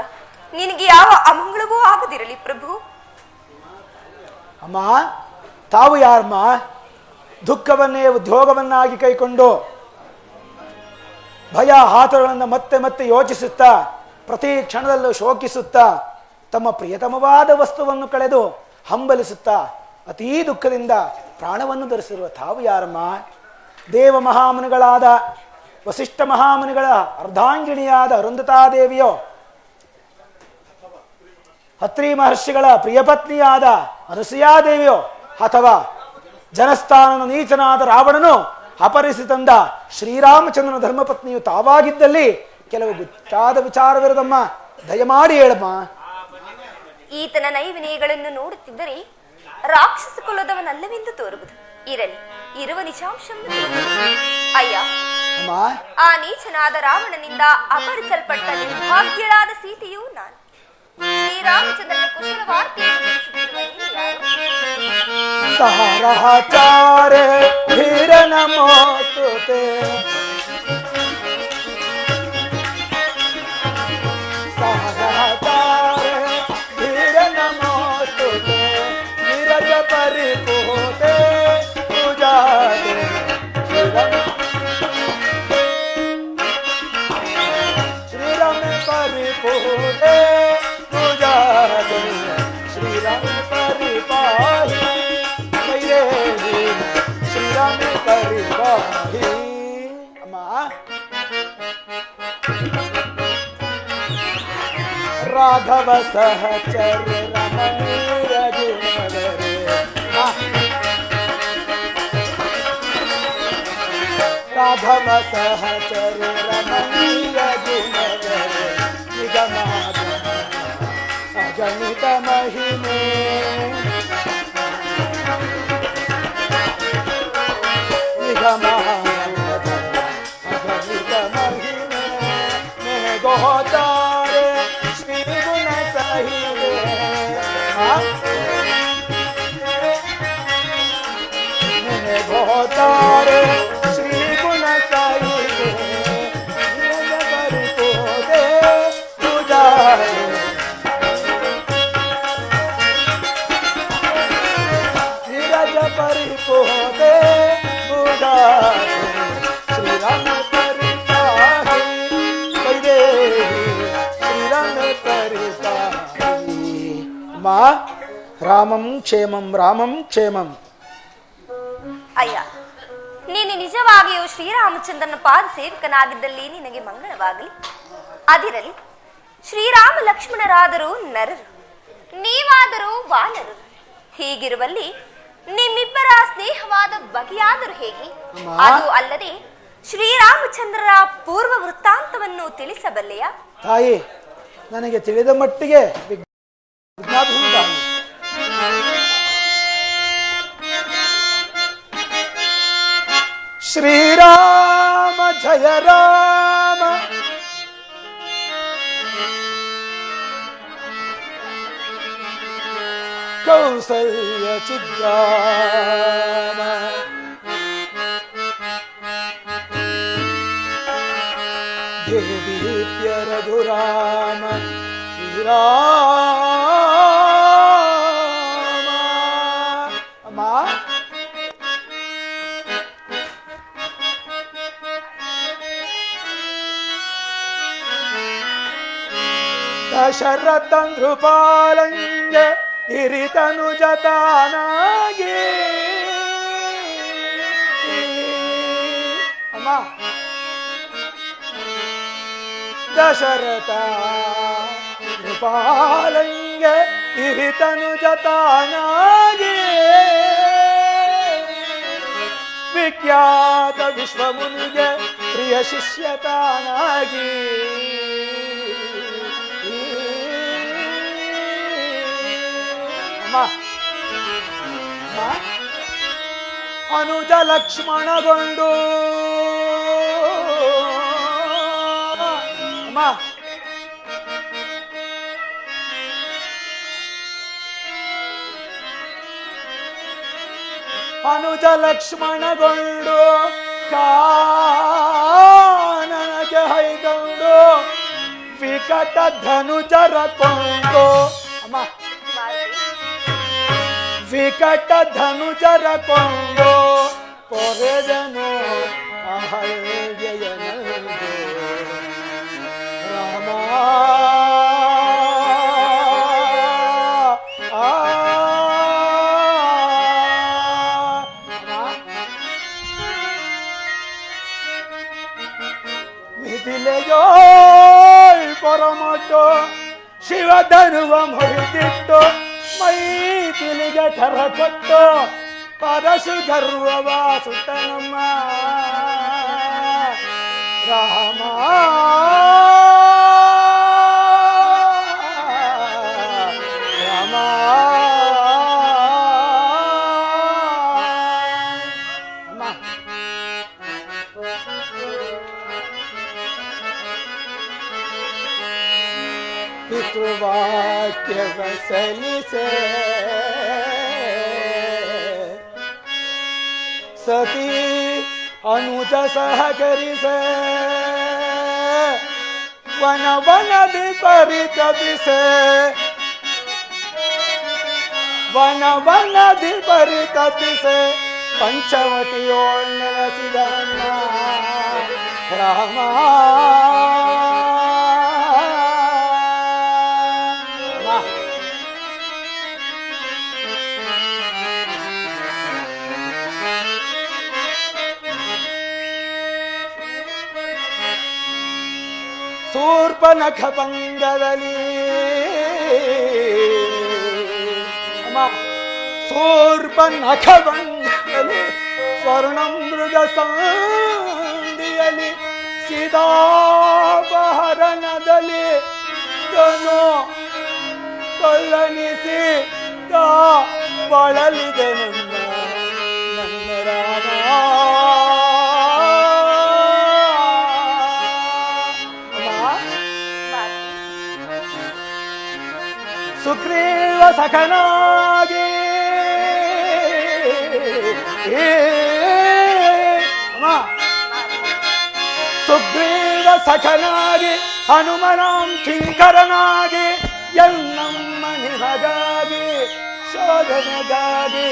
ನಿನಗೆ ಯಾವ ಅಮಂಗಳವೂ ಆಗದಿರಲಿ ಪ್ರಭು. ಅಮ್ಮ, ತಾವು ಯಾರಮ್ಮ? ದುಃಖವನ್ನೇ ಉದ್ಯೋಗವನ್ನಾಗಿ ಕೈಕೊಂಡು ಭಯ ಆತುರಗಳನ್ನು ಮತ್ತೆ ಮತ್ತೆ ಯೋಚಿಸುತ್ತಾ ಪ್ರತಿ ಕ್ಷಣದಲ್ಲೂ ಶೋಕಿಸುತ್ತಾ ತಮ್ಮ ಪ್ರಿಯತಮವಾದ ವಸ್ತುವನ್ನು ಕಳೆದು ಹಂಬಲಿಸುತ್ತಾ ಅತೀ ದುಃಖದಿಂದ ಪ್ರಾಣವನ್ನು ಧರಿಸಿರುವ ತಾವು ಯಾರಮ್ಮ? ದೇವ ಮಹಾಮುನಿಗಳಾದ ವಸಿಷ್ಠ ಮಹಾಮುನಿಗಳ ಅರ್ಧಾಂಗಿಣಿಯಾದ ಅರುಂಧತಾದೇವಿಯೋ, ಅತ್ರಿ ಮಹರ್ಷಿಗಳ ಪ್ರಿಯಪತ್ನಿಯಾದ ಅನಸೂಯಾದೇವಿಯೋ, ಅಥವಾ ಜನಸ್ಥಾನನ ನೀಚನಾದ ರಾವಣನು ಅಪಹರಿಸಿ ತಂದ ಶ್ರೀರಾಮಚಂದ್ರನ ಧರ್ಮಪತ್ನಿಯು ತಾವಾಗಿದ್ದಲ್ಲಿ ಕೆಲವು ಗುಚ್ಚಾದ ವಿಚಾರವಿರದಮ್ಮ, ದಯಮಾಡಿ ಹೇಳಮ್ಮ. ಈತನ ನೈವಿನಯಗಳನ್ನು ನೋಡುತ್ತಿದ್ದರೆ ರಾಕ್ಷಸ ಕುಲದವನಲ್ಲವೆಂದು ತೋರುವುದು. ಇರಲಿ, ಇರುವ ನಿಜಾಂಶವನ್ನು ಅಯ್ಯ, ಆ ನೀಚನಾದ ರಾವಣನಿಂದ ಅಪಹರಿಸಲ್ಪಟ್ಟ ನಿರ್ಭಾಗ್ಯಳಾದ ಸೀತೆಯು ನಾನು. ಶ್ರೀರಾಮಚಂದ್ರನ ಕುಶಲ ವಾರ್ತೆಯನ್ನು ತಿಳಿಸುತ್ತಿರುವ ನೀನು ಯಾರು? ಸಹರಚಾರೆ ಧೀರ ನಮೋಸ್ತುತೆ ಸಹರಚಾರೆ ಧೀರ ನಮೋಸ್ತುತೆ ನಿರಜ ಪರಿಪೂತೆ ಪೂಜಾತೆ ಶ್ರೀರಾಮ ಪರಿಪೂತೆ ಪೂಜಾತೆ ಶ್ರೀರಾಮ ಪರಿಪಾಹಿ ಶ್ರೀರಾಮ ಪರಿಪಾಹಿ. ಅಮ್ಮ, ರಾಘವ ಸಹಚರ ರಮಣೀಯ ಗುಣವರೇ, ರಾಘವ ಸಹಚರ ರಮಣೀಯ ಗುಣವರೇ ನಿಗಮಾದ ಅಗಣಿತ ಮಹಿಮೆ ನಿಗಮಾದ ಅಗಣಿತ ಮಹಿಮೆ ಗೋತಾರೆ ಶ್ರೀ ಗುಣ ಸಹಿತೆ ಗೋತಾರೆ ಶ್ರೀ ಗುಣ ಸಹಿತೆ ಪರಿಪೋದೆ ಪೂಜಾ ನಿರಜ ಪರಿಪೋದೆ ಪೂಜಾ ಶ್ರೀರಾಮ ಪರಿಪಾಹಿ ವೈದೇಹಿ ಶ್ರೀರಾಮ ಪರಿಪಾಹಿ. ಮಾ ರಾಮಂ ಕ್ಷೇಮಂ ರಾಮಂ ಕ್ಷೇಮಂ. ಅಯ್ಯ, ನೀನು ನಿಜವಾಗಿಯೂ ಶ್ರೀರಾಮಚಂದ್ರನ ಪಾದ ಸೇವಕನಾಗಿದ್ದಲ್ಲಿ ನಿನಗೆ ಮಂಗಳವಾಗಲಿ. ಅದಿರಲಿ, ಶ್ರೀರಾಮ ಲಕ್ಷ್ಮಣರಾದರೂ ನರರು, ನೀವಾದರೂ ವಾನರರು. ಹೀಗಿರುವಲ್ಲಿ ನಿಮ್ಮಿಬ್ಬರ ಸ್ನೇಹವಾದ ಬಗೆಯಾದರೂ ಹೇಗೆ? ಅದು ಅಲ್ಲದೆ ಶ್ರೀರಾಮಚಂದ್ರರ ಪೂರ್ವ ವೃತ್ತಾಂತವನ್ನು ತಿಳಿಸಬಲ್ಲೆಯಾ? ತಾಯಿ, ನನಗೆ ತಿಳಿದ ಮಟ್ಟಿಗೆ ವಿಜ್ಞಾಪಿಸುತ್ತಾನೆ. ಶ್ರೀರಾಮ ಜಯ ರಾಮ ಕೌಸಲ್ಯ ಚಿದ್ರಾಮ ರಾಮ ಶ್ರೀರಾಮ. ಅಮ್ಮ ದಶರಥ ನೃಪಾಲಂಗ ಹಿರಿತನು ಜತಾನಾಗಿ. ಅಮ್ಮ ದಶರಥ ನೃಪಾಲಂಗ ಹಿರಿತನು ಜತಾನಾಗಿ. ವಿಖ್ಯಾತ ವಿಶ್ವಮುನಿಗೆ ಪ್ರಿಯ ಶಿಷ್ಯತಾನಾಗಿ. ಅನುಜ ಲಕ್ಷ್ಮಣಗೊಂಡು ಅಮ್ಮ ಅನುಜ ಲಕ್ಷ್ಮಣಗೊಂಡು ಕಾನನಗೆ ಹೈಗೊಂಡು ವಿಕಟ ಧನುಜರ ಕೊಂಡು. ಅಮ್ಮ ವಿಕಟ ಧನುಜರ ಕೊಂಡು ಕೊರೆದನು ಅಹಲ್ಯೆಯನಂದು. ರಾಮ ಮಿಥಿಲೆಯೋಳ್ ಪರಮಟ್ಟು ಶಿವಧನುವ ಮುರಿದಿಟ್ಟು ಮೈತಿಲಿಗೆ ಕರ ಕೊಟ್ಟು ಪರಶು ಗರ್ವವ ಸುತ್ತನಮ್ಮ. ರಾಮ ರಾಮ ಪಿತೃವಾಕ್ಯವ ಸಲ್ಲಿಸೆ ಸತಿ ಅನುಜ ಸಹಕರಿಸೆ. ವನ ವನದಿ ಪರಿತಪಿಸೆ ವನ ವನದಿ ಪರಿತಪಿಸೆ ಪಂಚವಟಿಯೋಳ್ ನೆಲೆಸಿದಮ್ಮ. ರಾಮ ಶೂರ್ಪನಖ ಭಂಗದಲ್ಲಿ ಅಮ್ಮ ಶೂರ್ಪನಖ ಭಂಗದಲ್ಲಿ ಸ್ವರ್ಣಮೃಗ ಸಂಧಿಯಲ್ಲಿ ಸೀತಾಪಹರಣದಲ್ಲಿ ತನು ಕೊಲ್ಲನಿಸಿ ತಾ ಬಳಲಿದೆ ನನ್ನ ರಾಮ. ಸುಗ್ರೀವ ಸಖನಾಗಿ ಸುಗ್ರೀವ ಸಖನಾಗಿ ಹನುಮನಾಂ ಕಿಂಕರನಾಗಿ ಎನ್ನಮ್ಮ ನಿನಗಾಗಿ ಶೋಧನೆಗಾಗಿ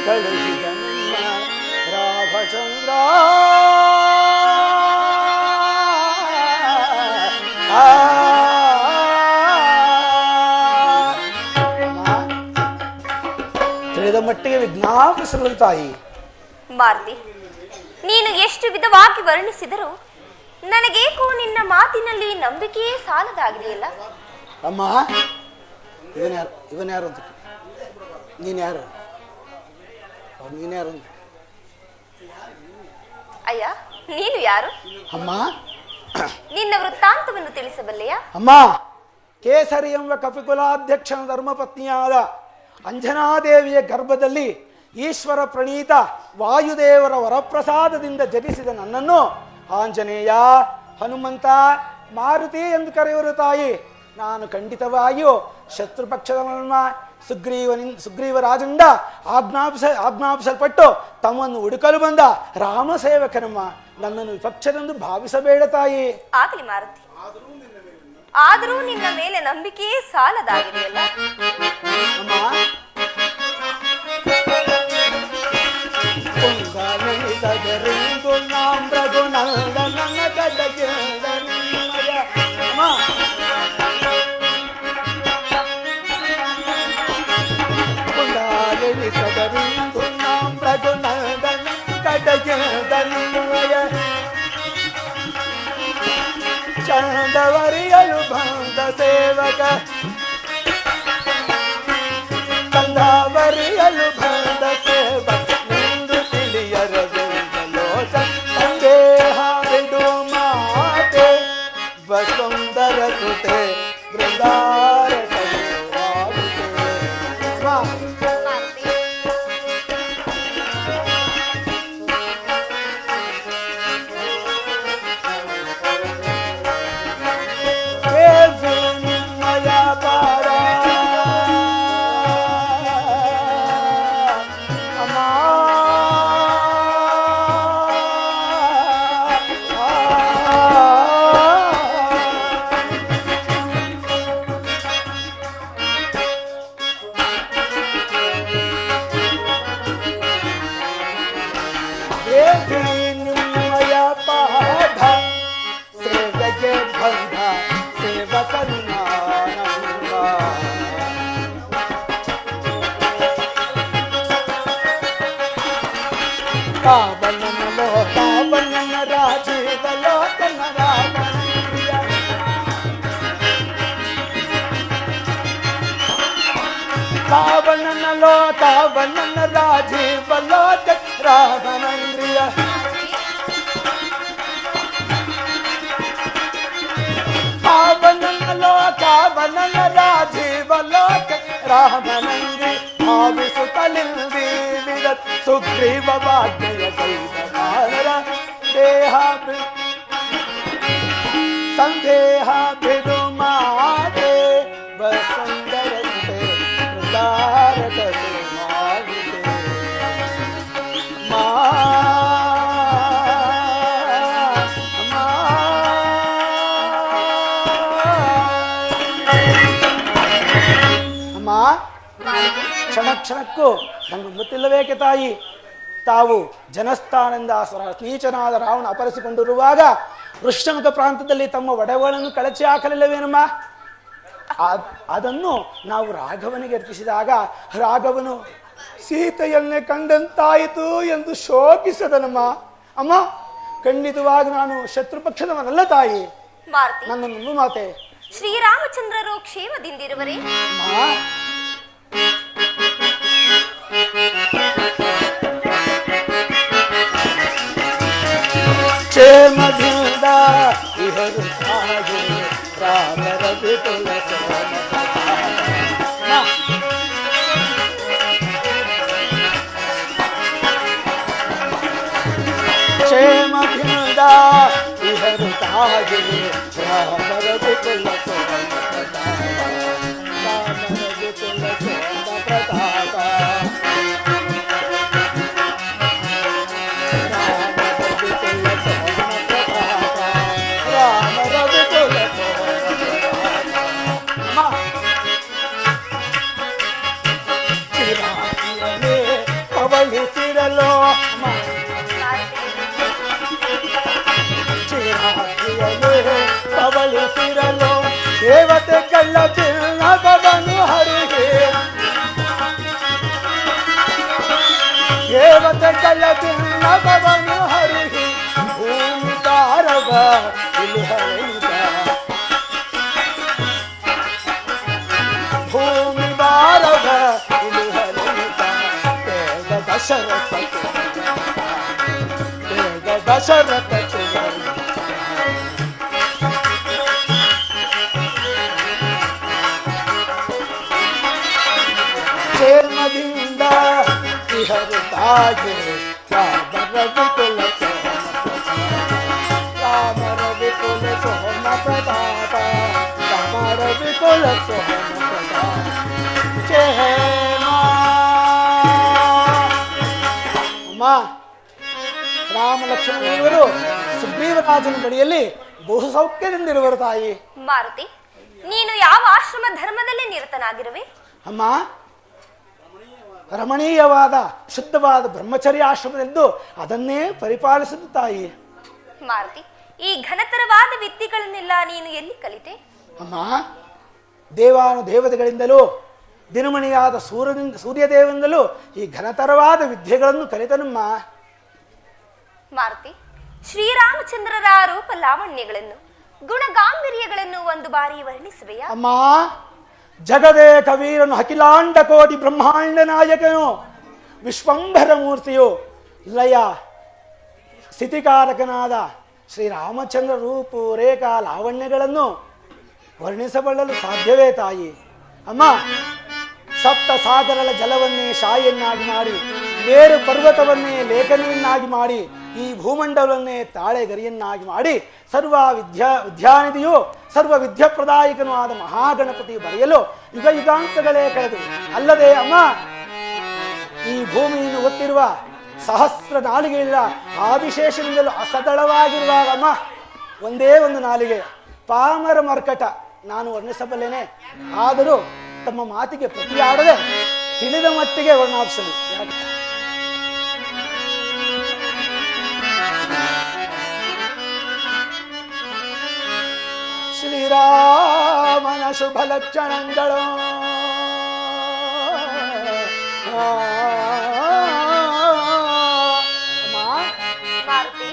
ಕಳುಹಿದ ನಮ್ಮ ರಾಮಚಂದ್ರ. ತಿಳಿದ ಮಟ್ಟಿಗೆ ವಿಜ್ಞಾಪಿಸಲು ತಾಯಿ. ಮಾರುತಿ, ನೀನು ಎಷ್ಟು ವಿಧವಾಗಿ ವರ್ಣಿಸಿದರೂ ನನಗೇಕೋ ನಿನ್ನ ಮಾತಿನಲ್ಲಿ ನಂಬಿಕೆಯೇ ಸಾಲದಾಗಿದೆಯಲ್ಲ. ಅಮ್ಮ ಇವನ್ ಯಾರು ಅಂತ ನೀನ್ ಯಾರು ನೀನ್ ಯಾರು ಅಂತ. ಅಯ್ಯ, ನೀನು ಯಾರು? ಅಮ್ಮ ನಿನ್ನ ವೃತ್ತಾಂತವನ್ನು ತಿಳಿಸಬಲ್ಲೆಯಾ? ಅಮ್ಮ ಕೇಸರಿ ಎಂಬ ಕಪಿಕುಲಾಧ್ಯಕ್ಷನ ಧರ್ಮಪತ್ನಿಯಾದ ಅಂಜನಾದೇವಿಯ ಗರ್ಭದಲ್ಲಿ ಈಶ್ವರ ಪ್ರಣೀತ ವಾಯುದೇವರ ವರಪ್ರಸಾದದಿಂದ ಜನಿಸಿದ ನನ್ನನ್ನು ಆಂಜನೇಯ, ಹನುಮಂತ, ಮಾರುತಿ ಎಂದು ಕರೆಯುವರು ತಾಯಿ. ನಾನು ಖಂಡಿತವಾಗಿಯೂ ಶತ್ರುಪಕ್ಷದ ಸುಗ್ರೀವರಾಜನಿಂದ ಆಜ್ಞಾಪಿಸಲ್ಪಟ್ಟು ತಮ್ಮನ್ನು ಹುಡುಕಲು ಬಂದ ರಾಮಸೇವಕನಮ್ಮ. ನನ್ನನ್ನು ವಿಪಕ್ಷನೆಂದು ಭಾವಿಸಬೇಡ ತಾಯಿ. ಆಗಲಿ ಮಾರುತಿ, ಆದರೂ ನಿನ್ನ ಮೇಲೆ ನಂಬಿಕೆಯೇ ಸಾಲದಾಗಿದೆಯಲ್ಲ. ಅಮ್ಮ ಕುಂದಲಿದರೆಂದು ನಾಮ್ರಗುಣದ ನನ್ನ ಗಡ್ಡಗಿಂದನಿಮಯ ಅಮ್ಮ ಕುಂದಲಿದರೆಂದು ನಾಮ್ರಗುಣದ ಗಡ್ಡಗಿಂದನಿಮಯ ಚಂದವರಿಯಲು ಬಂದ ಸೇವಕ ಚಂದವರಿಯಲು ಬಂದ ಸೇವಕ ನಿಂದು ತಿಳಿಯರದೆಂದಲೋ ಸಂದೇಹ ಬಿಡು ಮಾತೆ ವಸುಂದರ ಸುತೆ ಬೃಂದಾರ ನಿಮ್ಮಯ ಪಾಠ ಸೇವೆಗೆ ಬಂಧ ಸೇವಕನ್ನ ಕಾವಲನಲೋ ಕಾವಲನ ರಾಜೀವಲೋ ಕನ್ನಡ ಕಾವಲನಲೋ ಕಾವಲನ ರಾಜೀವಲೋ ರಾಘವೇಂದ್ರಿಯ ಕಾವನನಲೋ ಕಾವನನ ರಾಜೀವಲೋಕ ರಾಮನಂದಿ ಭಾವಿಸುತ್ತಲಿಂದಿ ವಿರತ್ ಸುಗ್ರೀವ ವಾಗ್ನೆಯ ಗೈದರ ದೇಹ ಸಂದೇಹ ಬಿಡು ಮಾತೆ ವಸುಂದರಂತೆ ಉದಾರಕ ಮಾವಿತೆ ಅಮ್ಮ ಕ್ಷಣ ಕ್ಷಣಕ್ಕೂ ನಂಗೆ ಗೊತ್ತಿಲ್ಲಬೇಕೆ ತಾಯಿ, ತಾವು ಜನಸ್ಥಾನದಿಂದ ನೀಚನಾದ ರಾವಣ ಅಪಹರಿಸಿಕೊಂಡಿರುವಾಗ ಋಷ್ಯಮುಖ ಪ್ರಾಂತದಲ್ಲಿ ತಮ್ಮ ಒಡವೆಗಳನ್ನು ಕಳಚಿ ಹಾಕಲಿಲ್ಲವೇನಮ್ಮ? ಅದನ್ನು ನಾವು ರಾಘವನಿಗೆ ಅರ್ಪಿಸಿದಾಗ ರಾಘವನು ಸೀತೆಯನ್ನೇ ಕಂಡಂತಾಯಿತು ಎಂದು ಶೋಕಿಸದನಮ್ಮ. ಅಮ್ಮ ಖಂಡಿತವಾಗಿ ನಾನು ಶತ್ರುಪಕ್ಷದವನಲ್ಲ ತಾಯಿ, ನನ್ನನ್ನು ಮಾತೆ. ಶ್ರೀರಾಮಚಂದ್ರರು ಕ್ಷೇಮದಿಂದಿರುವರೇ? ಕ್ಷೇಮದಿಂದ ಇಹರು ಸಾಗಿ ರಾಮರ ವಿಪುಲ ಕ್ಷೇಮದಿಂದ ಇಹರು ಸಾಗಿ ರಾಮರ ವಿಪುಲ ರಾಮರ ವಿಪುಲ ಪ್ರತಾಪ ಪವಳಿಸಿರಲೋ ಪವಳಿಸಿರಲೋ ದೇವತೆ ಕಳ್ಳ ಚಿನ್ನವನ್ನು ಹರಿಗೆ ದೇವತೆ ಕಳ್ಳ ಚಿನ್ನವನ್ನು ಹರಿಗೆ ಭೂಮಿ ತಾರವ ಇಲ್ಲಿ ಹರಿದ ಭೂಮಿ ಬಾರವ ಇಲ್ಲಿ ಹರಿದ ದೇವ ದಶರಥ ದೇವ ದಶರಥ ಕ್ಷೇಮದಿಂದ ಇಹರು ತಾಗೆ ರಾಮರ ವಿಪುಲ ರಾಮರ ವಿಪುಲ ಸೋಮ ಪ್ರತಾಪ ರಾಮರ ವಿಪುಲ ಸೋಮ ಪ್ರತಾಪ ಕ್ಷೇಮ. ಅಮ್ಮ ರಾಮ ಲಕ್ಷ್ಮಣರು ಸುಗ್ರೀವರಾಜನ ಬಳಿಯಲ್ಲಿ ಬಹು ಸೌಖ್ಯದಿಂದಿರುವರು ತಾಯಿ. ಮಾರುತಿ, ನೀನು ಯಾವ ಆಶ್ರಮ ಧರ್ಮದಲ್ಲಿ ನಿರತನಾಗಿರುವೆ? ಅಮ್ಮ, ರಮಣೀಯವಾದ ಶುದ್ಧವಾದ ಬ್ರಹ್ಮಚರ್ಯ ಆಶ್ರಮದೆಂದು ಅದನ್ನೇ ಪರಿಪಾಲಿಸಿದ ತಾಯಿ. ಮಾರುತಿ, ಈ ಘನತರವಾದ ವಿದ್ಯೆಗಳನ್ನೆಲ್ಲ ನೀನು ಎಲ್ಲಿ ಕಲಿತೆ? ಅಮ್ಮ, ದೇವಾನು ದೇವತೆಗಳಿಂದಲೂ ದಿನಮಣಿಯಾದ ಸೂರ್ಯದೇವನಿಂದಲೂ ಈ ಘನತರವಾದ ವಿದ್ಯೆಗಳನ್ನು ಕಲಿತನಮ್ಮ. ಮಾರುತಿ, ಶ್ರೀರಾಮಚಂದ್ರರ ರೂಪ ಲಾವಣ್ಯಗಳನ್ನು ಗುಣಗಾಂಭೀರ್ಯಗಳನ್ನು ಒಂದು ಬಾರಿ ವರ್ಣಿಸುವೆಯಾ? ಅಮ್ಮ, ಜಗದೇಕ ವೀರನು, ಅಖಿಲಾಂಡ ಕೋಟಿ ಬ್ರಹ್ಮಾಂಡ ನಾಯಕನು, ವಿಶ್ವಂಭರ ಮೂರ್ತಿಯು, ಲಯ ಸ್ಥಿತಿಕಾರಕನಾದ ಶ್ರೀರಾಮಚಂದ್ರ ರೂಪು ರೇಖಾ ಲಾವಣ್ಯಗಳನ್ನು ವರ್ಣಿಸಬಲ್ಲಲು ಸಾಧ್ಯವೇ ತಾಯಿ? ಅಮ್ಮ, ಸಪ್ತ ಸಾಗರಗಳ ಜಲವನ್ನೇ ಶಾಯಿಯನ್ನಾಗಿ ಮಾಡಿ, ಬೇರು ಪರ್ವತವನ್ನೇ ಲೇಖನಿಯನ್ನಾಗಿ ಮಾಡಿ, ಈ ಭೂಮಂಡಲವನ್ನೇ ತಾಳೆಗರಿಯನ್ನಾಗಿ ಮಾಡಿ, ಸರ್ವ ವಿದ್ಯಾನಿಧಿಯು ಸರ್ವ ವಿದ್ಯಾಪ್ರದಾಯಕನೂ ಆದ ಮಹಾಗಣಪತಿ ಬರೆಯಲು ಯುಗ ಯುಗಾಂತಗಳೇ ಕಳೆದು. ಅಲ್ಲದೆ ಅಮ್ಮ, ಈ ಭೂಮಿಯನ್ನು ಒತ್ತಿರುವ ಸಹಸ್ರ ನಾಲಿಗೆಯಿಲ್ಲ ಆದಿಶೇಷನಿಂದಲೂ ಅಸದಳವಾಗಿರುವಾಗ ಅಮ್ಮ, ಒಂದೇ ಒಂದು ನಾಲಿಗೆ ಪಾಮರ ಮರ್ಕಟ ನಾನು ವರ್ಣಿಸಬಲ್ಲೇನೆ. ಆದರೂ ತಮ್ಮ ಮಾತಿಗೆ ಪ್ರತಿಯಾಡದೆ ತಿಳಿದ ಮಟ್ಟಿಗೆ ವರ್ಣಾಪಿಸಲು. ಶ್ರೀರಾಮನ ಶುಭ ಲಕ್ಷಣಗಳು ಮಾರುತಿ,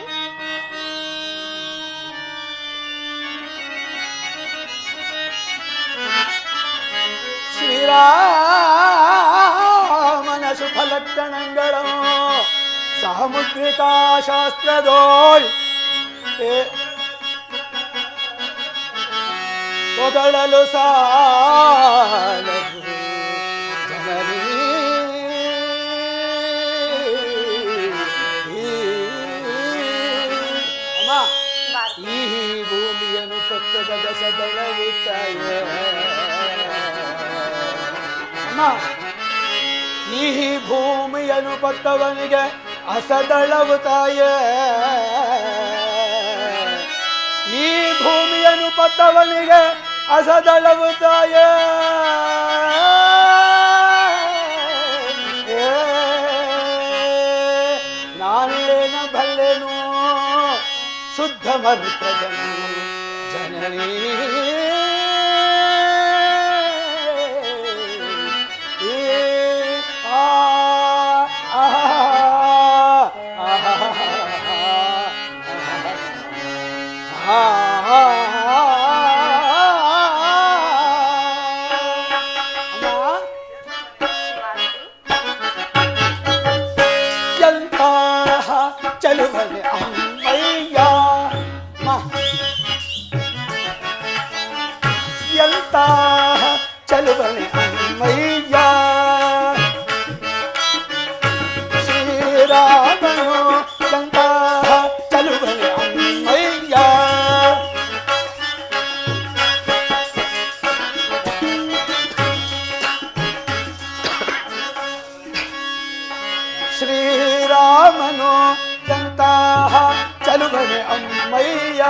ಶ್ರೀರಾಮನ ಶುಭ ಲಕ್ಷಣಗಳು ಸಾಮುದ್ರಿಕಾ ಶಾಸ್ತ್ರದೋಳ್ ಹೊಗಳಲು ಸಾಲದು ಜನರೀ. ಅಮ್ಮ, ಈ ಭೂಮಿಯನ್ನು ಕೊತ್ತದ ದಶದಳವುತ್ತಾಯ. ಅಮ್ಮ, ಈ ಭೂಮಿಯನ್ನು ಕೊತ್ತವನಿಗೆ ಅಸದಳವುತ್ತಾಯ. ಈ ಭೂಮಿಯನ್ನು ಪತ್ತವನಿಗೆ ಅಸದಳವುತ್ತಾಯ. ನಾನೇನ ಬಲ್ಲೆನು ಶುದ್ಧ ಮರುಕನು ಜನನೀ. ಚಲುವಲೆ ಅಮ್ಮಯ್ಯ, ಎಂತ ಚಲುವಲೆ ಅಮ್ಮಯ್ಯ. ಶ್ರೀರಾಮನು ಎಂತ ಚಲುವಲೆ ಅಮ್ಮಯ್ಯ. ಶ್ರೀರಾಮನು ಎಂತಹ ಚಲುವನೆ ಅಮ್ಮಯ್ಯ.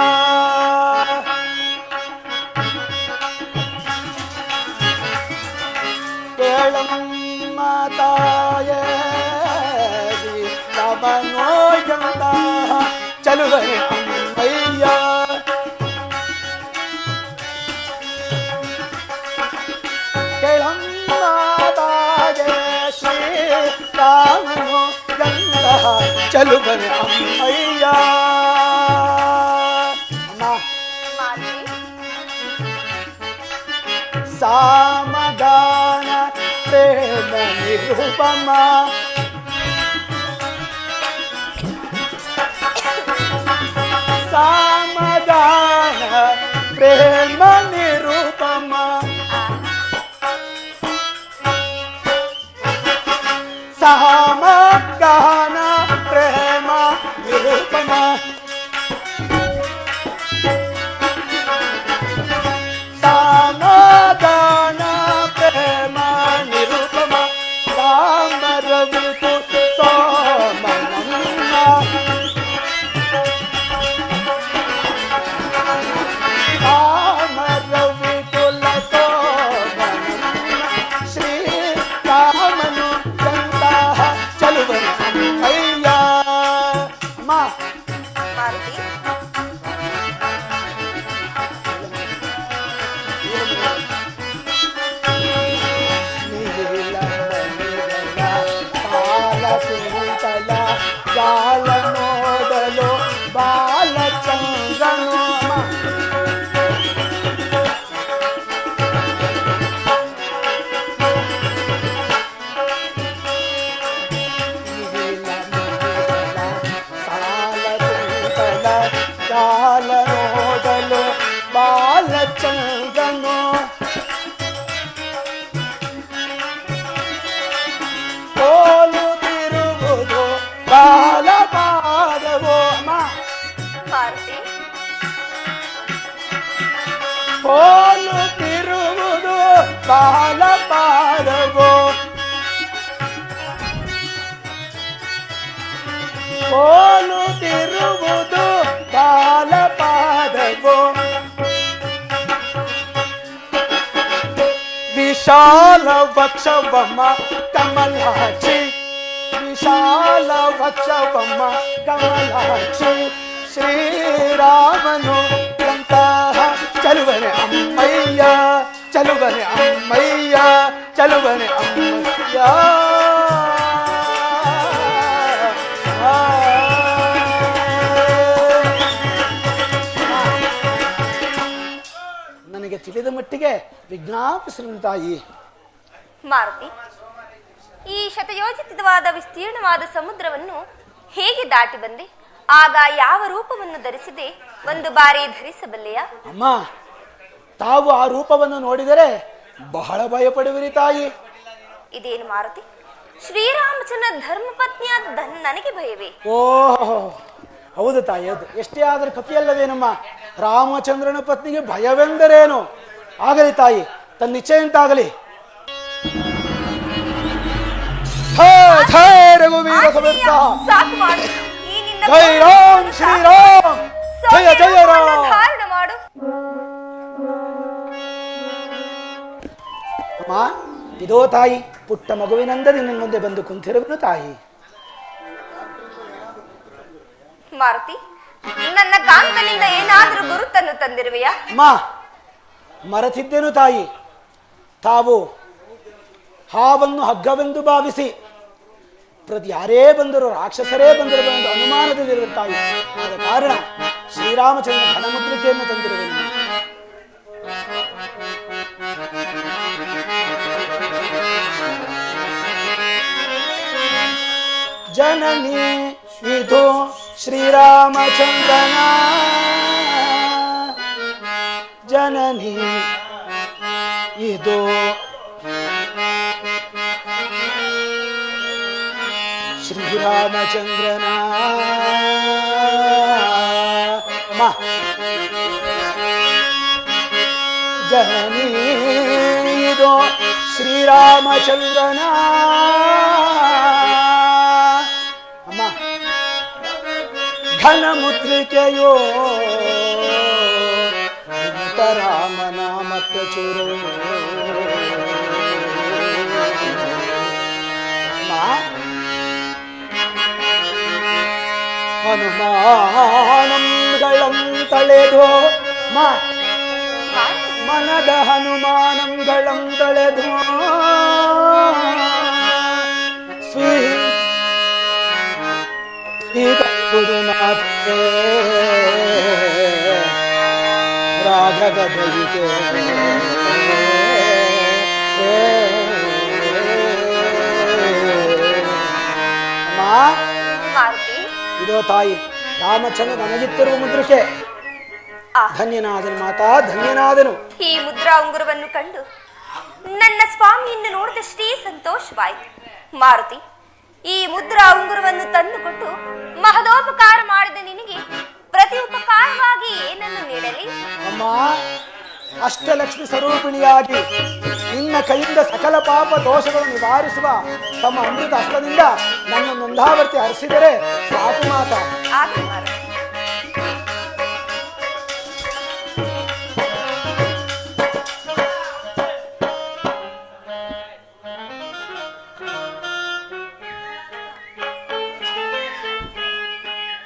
ಕೇಳಮ್ಮ ತಾಯೇ ರಾಮನೋ ಎಂತಹ ಚಲುವನೆ ಅಮ್ಮಯ್ಯ. ಕೇಳಮ್ಮ ತಾಯೇ ಶ್ರೀರಾಮನು ಎಂತಹ ಚಲುವನೆ ಅಮ್ಮಯ್ಯ. ಸಾಮಗಾನ ಪ್ರೇಮ ನಿರೂಪಮ, ಸಾಮಗಾನ ಪ್ರೇಮ ನಿರೂಪಮ. ಸಾಮಗಾನ ಪ್ರೇಮ ನಿರೂಪಮ. ಸಾಮಗಾನ ಪ್ರೇಮ ನಿರೂಪಮ. ಸಾಮರವಿತು ಸೋಮನನ್ನ. ಸಾಮರವಿತು ಬಾಲ ನೋಡಲು ಬಾಲಚಂದ್ರನು ಕಾಲ ನೋಡಲು ಬಾಲಚಂದ್ರನು ಹೋಲುತ್ತಿರುವುದು ಬಾಲಪಾದವೋ ಮಾರುತಿ ಹೋಲುತ್ತಿರುವುದು ಬಾಲಪಾದವೋ ಹೋಲುತ್ತಿರುವುದು ಬಾಲಪಾದವೋ ವಿಶಾಲ ವಕ್ಷವಮ್ಮ ಕಮಲಾಕ್ಷಿ ವಿಶಾಲ ವಕ್ಷವಮ್ಮ ಕಮಲಾಕ್ಷಿ ಶ್ರೀರಾಮನು ಎಂತಹ ಚಲುವನೆ ಅಮ್ಮಯ್ಯ ಚಲುವನೆ ಅಮ್ಮಯ್ಯ ಚಲುವನೆ ಅಮ್ಮಯ್ಯ ನನಗೆ ತಿಳಿದ ಮಟ್ಟಿಗೆ ವಿಜ್ಞಾಪಿಸಿದ ತಾಯಿ. ಮಾರುತಿ, ಈ ಶತಯೋಜಿತವಾದ ವಿಸ್ತೀರ್ಣವಾದ ಸಮುದ್ರವನ್ನು ಹೇಗೆ ದಾಟಿ ಬಂದೆ? ಆಗ ಯಾವ ರೂಪವನ್ನು ಧರಿಸಿದೆ? ಒಂದು ಬಾರಿ ಧರಿಸಬಲ್ಲೆಯಾ? ಅಮ್ಮ, ತಾವು ಆ ರೂಪವನ್ನು ನೋಡಿದರೆ ಬಹಳ ಭಯಪಡುವಿರಿ ತಾಯಿ. ಇದೇನು ಮಾರುತಿ, ಶ್ರೀರಾಮಚಂದ್ರ ಧರ್ಮಪತ್ನಿಯಾದ ನನಗೆ ಭಯವೇ? ಓಹೋ, ಹೌದು ತಾಯಿ, ಹೌದು. ಎಷ್ಟೇ ಆದರೂ ಕಪಿಯಲ್ಲವೇನಮ್ಮ, ರಾಮಚಂದ್ರನ ಪತ್ನಿಗೆ ಭಯವೆಂದರೇನು? ಆಗಲಿ ತಾಯಿ, ತನ್ನ ನಿಶ್ಚಯಂತಾಗಲಿ. ರಘುವೀರ ಸಮರ್ಥ, ಸಾಕು ಮಾಡು. ಈ ನಿನ್ನ ಜೈ ರಾಮ್ ಶ್ರೀರಾಮ್, ಜಯ ಜಯ ರಾಮ್. ಧಾರಣ ಮಾಡು. ಅಮ್ಮ, ಇದೋ ತಾಯಿ, ಪುಟ್ಟ ಮಗುವಿನಿಂದ ನಿನ್ನ ಮುಂದೆ ಬಂದು ಕುಂತಿರುವನು ತಾಯಿ. ಮಾರುತಿ, ನನ್ನ ಕಾಂತನಿಂದ ಏನಾದ್ರೂ ಗುರುತನ್ನು ತಂದಿರುವೆಯಾ? ಅಮ್ಮ, ಮರೆತಿದ್ದೇನು ತಾಯಿ. ತಾವು ಹಾವನ್ನು ಹಗ್ಗವೆಂದು ಭಾವಿಸಿ ಯಾರೇ ಬಂದರು, ರಾಕ್ಷಸರೇ ಬಂದರು ಎಂದು ಅನುಮಾನದಲ್ಲಿರುವ ತಾಯಿ. ಆದ ಕಾರಣ ಶ್ರೀರಾಮಚಂದ್ರ ಘನಮುದ್ರಿಕೆಯನ್ನು ತಂದಿರುವೆನು. ಜನನಿ ಇದು ಶ್ರೀರಾಮಚಂದ್ರನ ಜನನಿ ಇದು ಶ್ರೀರಾಮಚಂದ್ರನ ಜನನಿ ಇದು ಶ್ರೀರಾಮಚಂದ್ರನ ಅಮ್ಮ ಘನಮುದ್ರಿಕೆಯೋ ರಾಮನಾಮ ಪ್ರಚುರೋ ಹನುಮಾನಂಗಳಂ ತಳೆದೋ ಮನದ ಹನುಮಾನಂಗಳಂ ತಳೆದೋ ಗುರುನಾಥೇ ರಾಘವದಯಿಗೆ ಮಾರುತಿ, ಇದೋ ತಾಯಿ, ರಾಮಚಂದ್ರ ನನಗಿತ್ತಿರುವ ಮುದ್ರಿಕೆ. ಧನ್ಯನಾದನು ಮಾತಾ, ಧನ್ಯನಾದನು. ಈ ಮುದ್ರಾ ಉಂಗುರವನ್ನು ಕಂಡು ನನ್ನ ಸ್ವಾಮಿಯನ್ನು ನೋಡಿದಷ್ಟೇ ಸಂತೋಷವಾಯಿತು. ಮಾರುತಿ, ಈ ಮುದ್ರಾ ಉಂಗುರವನ್ನು ತಂದುಕೊಟ್ಟು ಮಹದೋಪಕಾರ ಮಾಡಿದ ನಿನಗೆ ಪ್ರತಿ ಉಪಕಾರವಾಗಿ ಏನನ್ನು ನೀಡಲಿ? ಅಮ್ಮ, ಅಷ್ಟಲಕ್ಷ್ಮಿ ಸ್ವರೂಪಿಣಿಯಾಗಿ ನಿನ್ನ ಕೈಯಿಂದ ಸಕಲ ಪಾಪ ದೋಷಗಳು ನಿವಾರಿಸುವ ತಮ್ಮ ಅಮೃತ ಹಸ್ತದಿಂದ ನನ್ನ ನಂದಾವರ್ತಿ ಹರಿಸಿದರೆ ಸಾಕು ಮಾತಾ. ಆಗಲಿ ಮಾರುತಿ.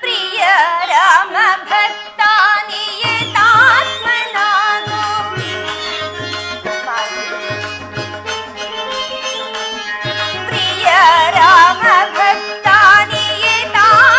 ಪ್ರಿಯ ರಾಮ ಭಕ್ತ ನಿಯತಾತ್ಮನಾಗೋ. ಪ್ರಿಯ ರಾಮ ಭಕ್ತ ನಿಯತಾತ್ಮನಾಗೋ.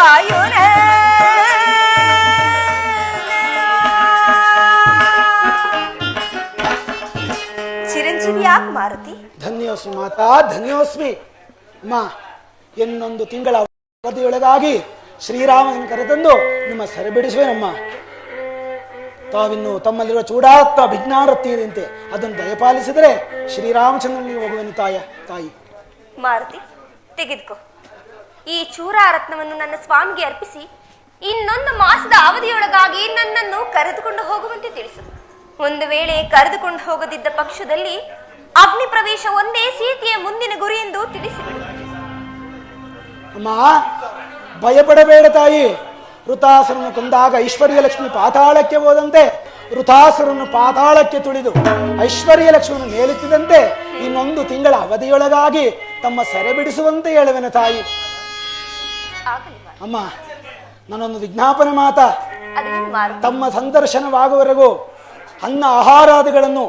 ಕಾಯುನ ಚಿರಂಜೀವಿಯಾಗಿ ಮಾರುತಿ. ಧನ್ಯೋಸ್ಮಿ ಮಾತಾ, ಧನ್ಯೋಸ್ಮಿ. ಅಮ್ಮ, ಇನ್ನೊಂದು ತಿಂಗಳ ಅವಧಿಯೊಳಗಾಗಿ ಶ್ರೀರಾಮನ ಕರೆತಂದು ನಿಮ್ಮ ಸೆರೆಬಿಡಿಸುವೆನಮ್ಮ. ತಾವಿನ್ನು ತಮ್ಮಲ್ಲಿರುವ ಚೂಡಾತ್ತ ವಿಜ್ಞಾನರತ್ನದಂತೆ ಅದನ್ನು ದಯಪಾಲಿಸಿದರೆ ಶ್ರೀರಾಮಚಂದ್ರನಿಗೆ ಹೋಗುವೆನು ತಾಯಿ. ಮಾರುತಿ, ತೆಗೆದುಕೋ. ಈ ಚೂರಾರತ್ನವನ್ನು ನನ್ನ ಸ್ವಾಮಿಗೆ ಅರ್ಪಿಸಿ ಇನ್ನೊಂದು ಮಾಸದ ಅವಧಿಯೊಳಗಾಗಿ ನನ್ನನ್ನು ಕರೆದುಕೊಂಡು ಹೋಗುವಂತೆ ತಿಳಿಸು. ಒಂದು ವೇಳೆ ಕರೆದುಕೊಂಡು ಹೋಗದಿದ್ದ ಪಕ್ಷದಲ್ಲಿ ಅಗ್ನಿ ಪ್ರವೇಶ ಒಂದೇ ಸೀತೆಯ ಮುಂದಿನ ಗುರಿ ಎಂದು ತಿಳಿಸಿಬಿಡು. ಅಮ್ಮ, ಭಯಪಡಬೇಡ ತಾಯಿ. ಋತಾಸುರನ್ನು ಕೊಂದಾಗ ಐಶ್ವರ್ಯ ಲಕ್ಷ್ಮಿ ಪಾತಾಳಕ್ಕೆ ಹೋದಂತೆ ಋತಾಸುರನ್ನು ಪಾತಾಳಕ್ಕೆ ತುಳಿದು ಐಶ್ವರ್ಯ ಲಕ್ಷ್ಮಿಯನ್ನು ಮೇಲೆತ್ತಿದಂತೆ ಇನ್ನೊಂದು ತಿಂಗಳ ಅವಧಿಯೊಳಗಾಗಿ ತಮ್ಮ ಸೆರೆ ಬಿಡಿಸುವಂತೆ ಹೇಳುವೆನ ತಾಯಿ. ಅಮ್ಮ, ನಾನೊಂದು ವಿಜ್ಞಾಪನೆ ಮಾತಾ. ತಮ್ಮ ಸಂದರ್ಶನವಾಗುವವರೆಗೂ ಅನ್ನ ಆಹಾರಾದಿಗಳನ್ನು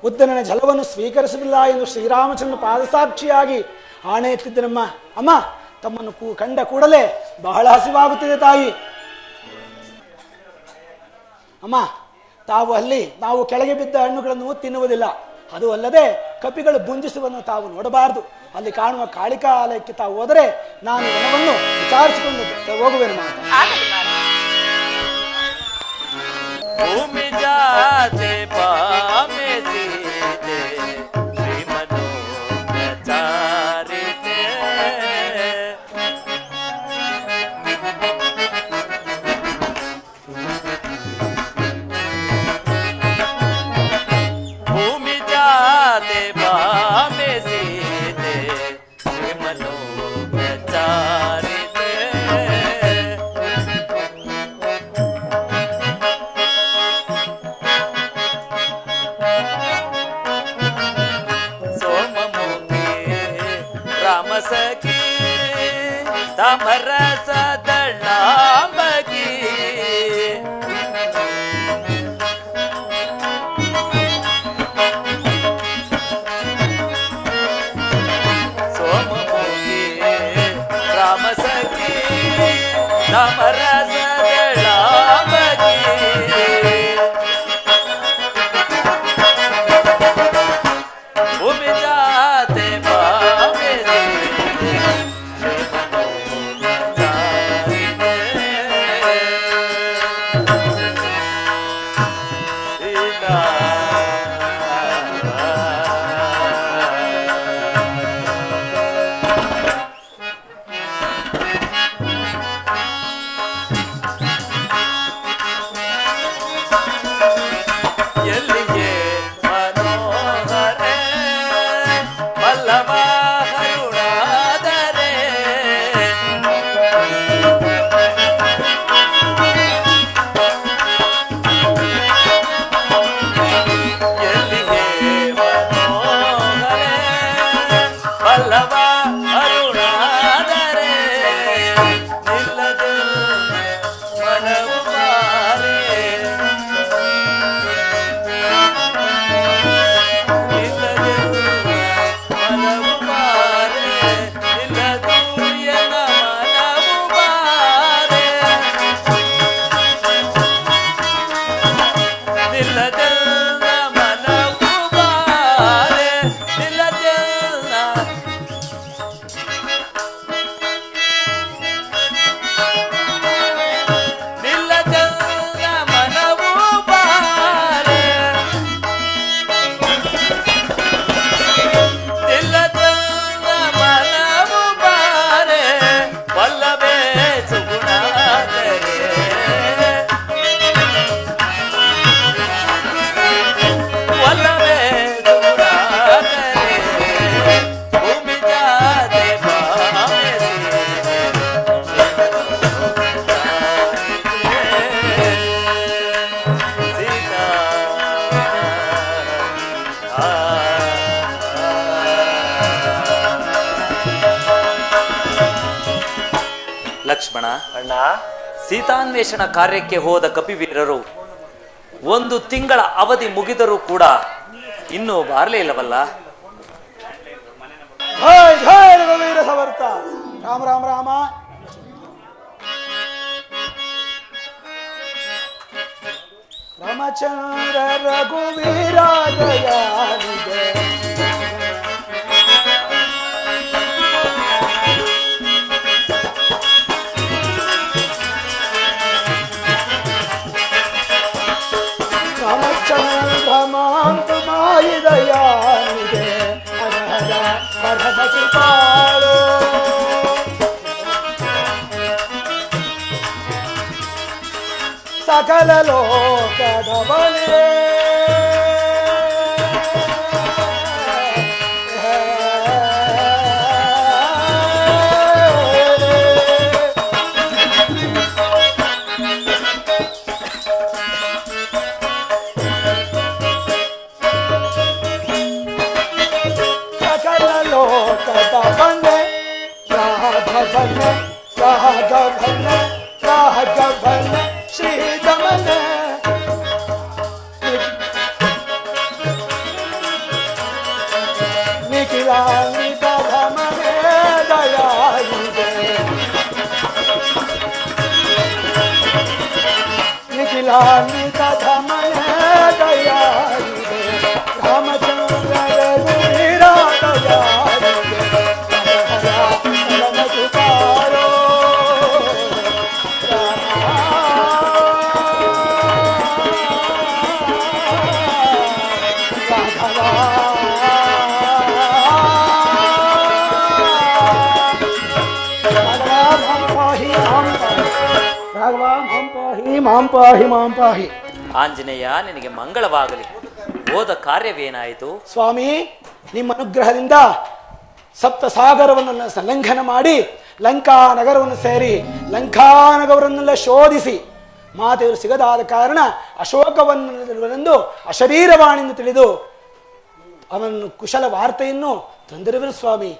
ಉದ್ದನ ಜಲವನ್ನು ಸ್ವೀಕರಿಸಲಿಲ್ಲ ಎಂದು ಶ್ರೀರಾಮಚಂದ್ರ ಪಾದಸಾಕ್ಷಿಯಾಗಿ ಆಣೆ ಎತ್ತಿದ್ದನಮ್ಮ. ಅಮ್ಮ, ತಮ್ಮನ್ನು ಕಂಡ ಕೂಡಲೇ ಬಹಳ ಹಸಿವಾಗುತ್ತಿದೆ ತಾಯಿ. ಅಮ್ಮ, ನಾವು ಕೆಳಗೆ ಬಿದ್ದ ಹಣ್ಣುಗಳನ್ನು ತಿನ್ನುವುದಿಲ್ಲ. ಅದು ಅಲ್ಲದೆ ಕಪಿಗಳು ಬುಂಜಿಸುವನ್ನು ತಾವು ನೋಡಬಾರದು. ಅಲ್ಲಿ ಕಾಣುವ ಕಾಳಿಕಾ ಆಲಯಕ್ಕೆ ತಾವು ಹೋದರೆ ನಾನು ವನವನ್ನು ವಿಚಾರಿಸಿಕೊಂಡು ಹೋಗುವೆನು ಮಾತಾ. ಭೂಮಿ ಜಾತೆ ಪಾಮೆ ಸೀತೆ ಶ್ರೀಮನು ಪ್ರಚಾರಿತೆ ಭೂಮಿ ಜಾತೆ ಪಾಮೆ ಸೀತೆ ಶ್ರೀಮನು ಪ್ರಚಾರಿತೆ ಸಖಿ ತಮರಸ ದಳ್ಳಾಂಬಗಿ ಸೋಮಮುಖಿ ರಾಮ ಸಖಿ ತಮರಸ ದಳ್ಳಾಂಬಗಿ ಭೂಮಿ ಜಾತೆ ಬಾಮೆ ಲಕ್ಷ್ಮಣ ಅಣ್ಣ, ಸೀತಾನ್ವೇಷಣ ಕಾರ್ಯಕ್ಕೆ ಹೋದ ಕಪಿವೀರರು ಒಂದು ತಿಂಗಳ ಅವಧಿ ಮುಗಿದರೂ ಕೂಡ ಇನ್ನೂ ಬಾರಲೇ ಇಲ್ಲವಲ್ಲ? ಜಯ ಜಯ ರಘುವೀರ ಸಮರ್ಥ. ರಾಮ ರಾಮ ರಾಮ. ರಾಮಚಂದ್ರ ರಘುವೀರಾದಯಾನಿಗೆ ರಾಮಚಂದ್ರ ಮಾಂತು ಮಾಯಿದಯಾನಿಗೆ ಹರ ಹರ ಹರದ ಕೃಪಾಳು ಸಕಲ ಲೋಕದವನೇ ಸಕಲ ಲೋಕದವನೇ ರಾಘವನ ರಾಘವನ ರಾಘವನ ಶ್ರೀಧಮನ ನಿಖಿಲಾನ್ವಿತ ಧಮನೆ ದಯಾನಿದೆ ನಿಖಿಲಾನ್ವಿತ ಧಮನೆ ದಯಾನಿದೆ ರಾಮಚಂದ್ರ ರಘುವೀರ ದಯಾನಿದೆ ಕೃಪಾಳೋ ಮಾಂ ಪಾಹಿ. ಆಂಜನೇಯ, ನಿನಗೆ ಮಂಗಳವಾಗಲಿ. ಹೋದ ಕಾರ್ಯವೇನಾಯಿತು? ಸ್ವಾಮಿ, ನಿಮ್ಮ ಅನುಗ್ರಹದಿಂದ ಸಪ್ತ ಸಾಗರವನ್ನು ಸಂಲಂಘನ ಮಾಡಿ ಲಂಕಾ ನಗರವನ್ನು ಸೇರಿ ಲಂಕಾನಗರವನ್ನೆಲ್ಲ ಶೋಧಿಸಿ ಮಾತೆಯರು ಸಿಗದಾದ ಕಾರಣ ಅಶೋಕವನ್ನೆಂದು ಅಶರೀರವಾಣಿಯಿಂದ ತಿಳಿದು ಅವನು ಕುಶಲ ವಾರ್ತೆಯನ್ನು ತಂದಿರುವರು ಸ್ವಾಮಿ.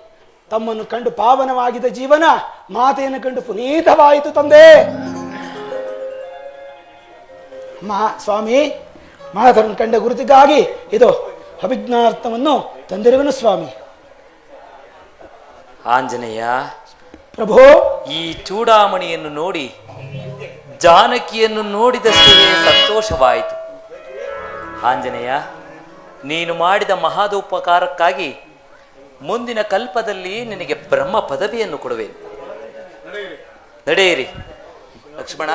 ತಮ್ಮನ್ನು ಕಂಡು ಪಾವನವಾಗಿದ್ದ ಜೀವನ ಮಾತೆಯನ್ನು ಕಂಡು ಪುನೀತವಾಯಿತು ತಂದೆ. ಸ್ವಾಮಿ, ಮಾತರನ್ನು ಕಂಡ ಗುರುತಿಗಾಗಿ ಇದು ಅಭಿಜ್ಞಾರ್ಥವನ್ನು ತಂದಿರುವನು ಸ್ವಾಮಿ. ಆಂಜನೇಯ ಪ್ರಭು, ಈ ಚೂಡಾಮಣಿಯನ್ನು ನೋಡಿ ಜಾನಕಿಯನ್ನು ನೋಡಿದಷ್ಟೇ ಸಂತೋಷವಾಯಿತು. ಆಂಜನೇಯ, ನೀನು ಮಾಡಿದ ಮಹಾದೋಪಕಾರಕ್ಕಾಗಿ ಮುಂದಿನ ಕಲ್ಪದಲ್ಲಿ ನಿನಗೆ ಬ್ರಹ್ಮ ಪದವಿಯನ್ನು ಕೊಡುವೆನು. ನಡೆಯಿರಿ. ಲಕ್ಷ್ಮಣ,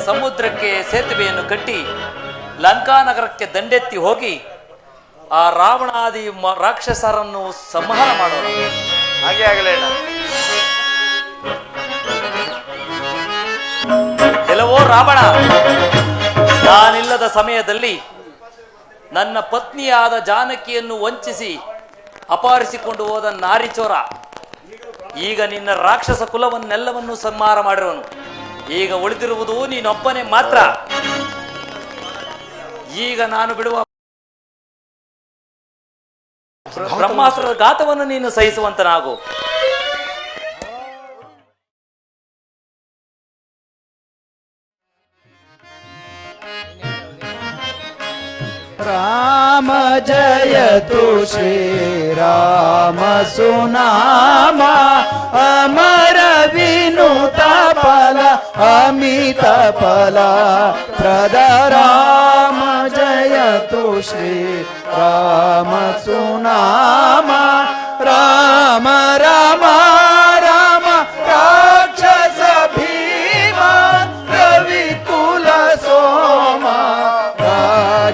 ಸಮುದ್ರಕ್ಕೆ ಸೇತುವೆಯನ್ನು ಕಟ್ಟಿ ಲಂಕಾನಗರಕ್ಕೆ ದಂಡೆತ್ತಿ ಹೋಗಿ ಆ ರಾವಣಾದಿ ರಾಕ್ಷಸರನ್ನು ಸಂಹಾರ ಮಾಡೋಣ. ಹಾಗೆ ಆಗಲೇ. ಎಲ್ಲವೋ ರಾವಣ, ನಾನಿಲ್ಲದ ಸಮಯದಲ್ಲಿ ನನ್ನ ಪತ್ನಿಯಾದ ಜಾನಕಿಯನ್ನು ವಂಚಿಸಿ ಅಪಹರಿಸಿಕೊಂಡು ಹೋದ ನಾರಿಚೋರ ಈಗ ನಿನ್ನ ರಾಕ್ಷಸ ಕುಲವನ್ನೆಲ್ಲವನ್ನೂ ಸಂಹಾರ ಮಾಡಿರುವನು. ಈಗ ಉಳಿದಿರುವುದು ನೀನೊಬ್ಬನೇ ಮಾತ್ರ. ಈಗ ನಾನು ಬಿಡುವ ಬ್ರಹ್ಮಾಸ್ತ್ರದ ಘಾತವನ್ನು ನೀನು ಸಹಿಸುವಂತನಾಗು. ರಾಮ ಜಯತು ಶ್ರೀರಾಮ ಸುನಾಮ ಅಮರ ವಿನುತ ಫಲ ಅಮಿತ ಫಲ ಪ್ರದ ರಾಮ ಜಯತು ಶ್ರೀರಾಮ ಸುನಾಮ ರಾಮ ರಾಮ ರಾಮ ರಾಕ್ಷಸ ಭೀಮ ರವಿಕುಲ ಸೋಮ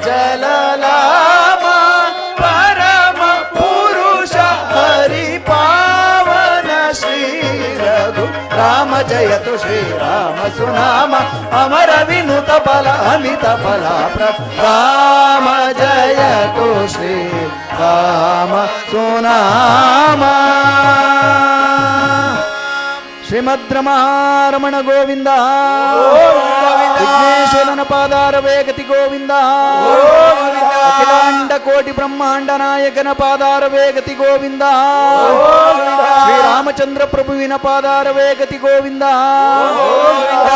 ಜಲಲಾಮ ಪರಮ ಪುರುಷ ಹರಿ ಪಾವನ ಶ್ರೀ ರಘು ರಾಮ ಜಯತು ಶ್ರೀರಾಮ ಸುನಾಮ ಅಮರ ವಿನುತ ಫಲ ಅಮಿತ ಫಲ ರಾಮ ಜಯತು ಶ್ರೀ ರಾಮ ಸುನಾಮ. ಶ್ರೀಮದ್ ರಮಾರಮಣ ಗೋವಿಂದ, ವಿಘ್ನೇಶ್ವರನ ಪಾದಾರವೇ ಗತಿ ಗೋವಿಂದ, ಅಖಿಲಾಂಡ ಕೋಟಿ ಬ್ರಹ್ಮಾಂಡ ನಾಯಕನ ಪಾದಾರವೇ ಗತಿ ಗೋವಿಂದ, ಶ್ರೀರಾಮಚಂದ್ರ ಪ್ರಭುವಿನ ಪಾದಾರವೇ ಗತಿ ಗೋವಿಂದ,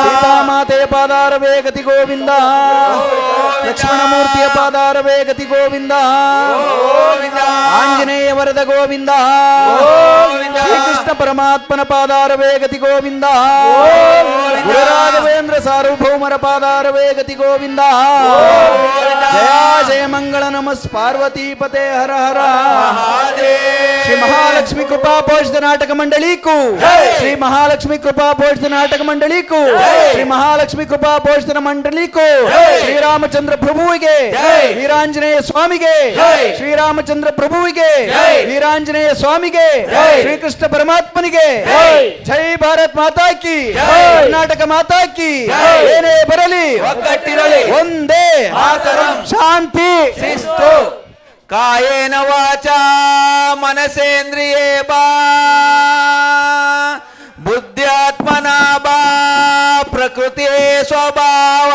ಸೀತಾಮಾತೆಯ ಪಾದಾರವೇ ಗತಿ ಗೋವಿಂದ, ಲಕ್ಷ್ಮಣಮೂರ್ತಿಯ ಪಾದಾರವೇ ಗತಿ ಗೋವಿಂದ, ಆಂಜನೇಯ ವರದ ಗೋವಿಂದ, ಶ್ರೀಕೃಷ್ಣ ಪರಮಾತ್ಮನ ಪಾದಾರವೇ ಗತಿ ಗೋವಿಂದ ಗುರುರಾಘವೇಂದ್ರ ಸಾರ್ವಭೌಮರ ಪಾದಾರವೇ ಗತಿ ಗೋವಿಂದ ಜಯ ಜಯ ಮಂಗಳ ನಮಸ್ ಪಾರ್ವತೀಪತೆ ಹರ ಹರ ಶ್ರೀ ಮಹಾಲಕ್ಷ್ಮಿ ಕೃಪಾ ಪೋಷಿತ ನಾಟಕ ಮಂಡಳಿಗೂ ಶ್ರೀ ಮಹಾಲಕ್ಷ್ಮಿ ಕೃಪಾ ಪೋಷಿತ ನಾಟಕ ಮಂಡಳಿಗೂ ಶ್ರೀ ಮಹಾಲಕ್ಷ್ಮಿ ಕೃಪಾ ಪೋಷಿತ ಮಂಡಳಿಗೂ ಶ್ರೀರಾಮಚಂದ್ರ ಪ್ರಭುವಿಗೆ ವೀರಾಂಜನೇಯ ಸ್ವಾಮಿಗೆ ಶ್ರೀರಾಮಚಂದ್ರ ಪ್ರಭುವಿಗೆ ವೀರಾಂಜನೇಯ ಸ್ವಾಮಿಗೆ ಶ್ರೀಕೃಷ್ಣ ಪರಮಾತ್ಮನಿಗೆ ಜೈ ಭಾರತ್ ಮಾತಾ ಕಿ ಕರ್ನಾಟಕ ಮಾತಾ ಕಿ ಏನೇ ಬರಲಿ ಒಂದೇ ಶಾಂತಿ ಶಿಸ್ತು ಕಾಯೇನ ವಾಚಾ ಮನಸೇಂದ್ರಿಯೇ ಬಾ ಬುದ್ಧ್ಯಾತ್ಮನ ಬಾ ಪ್ರಕೃತಿ ಸ್ವಭಾವ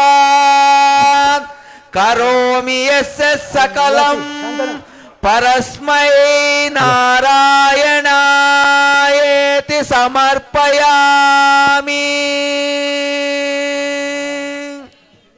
ಕರೋಮಿ ಯಸ್ಯ ಸಕಲಂ ಪರಸ್ಮೈ ನಾರಾಯಣಾಯೇತಿ ಸಮರ್ಪಯಾ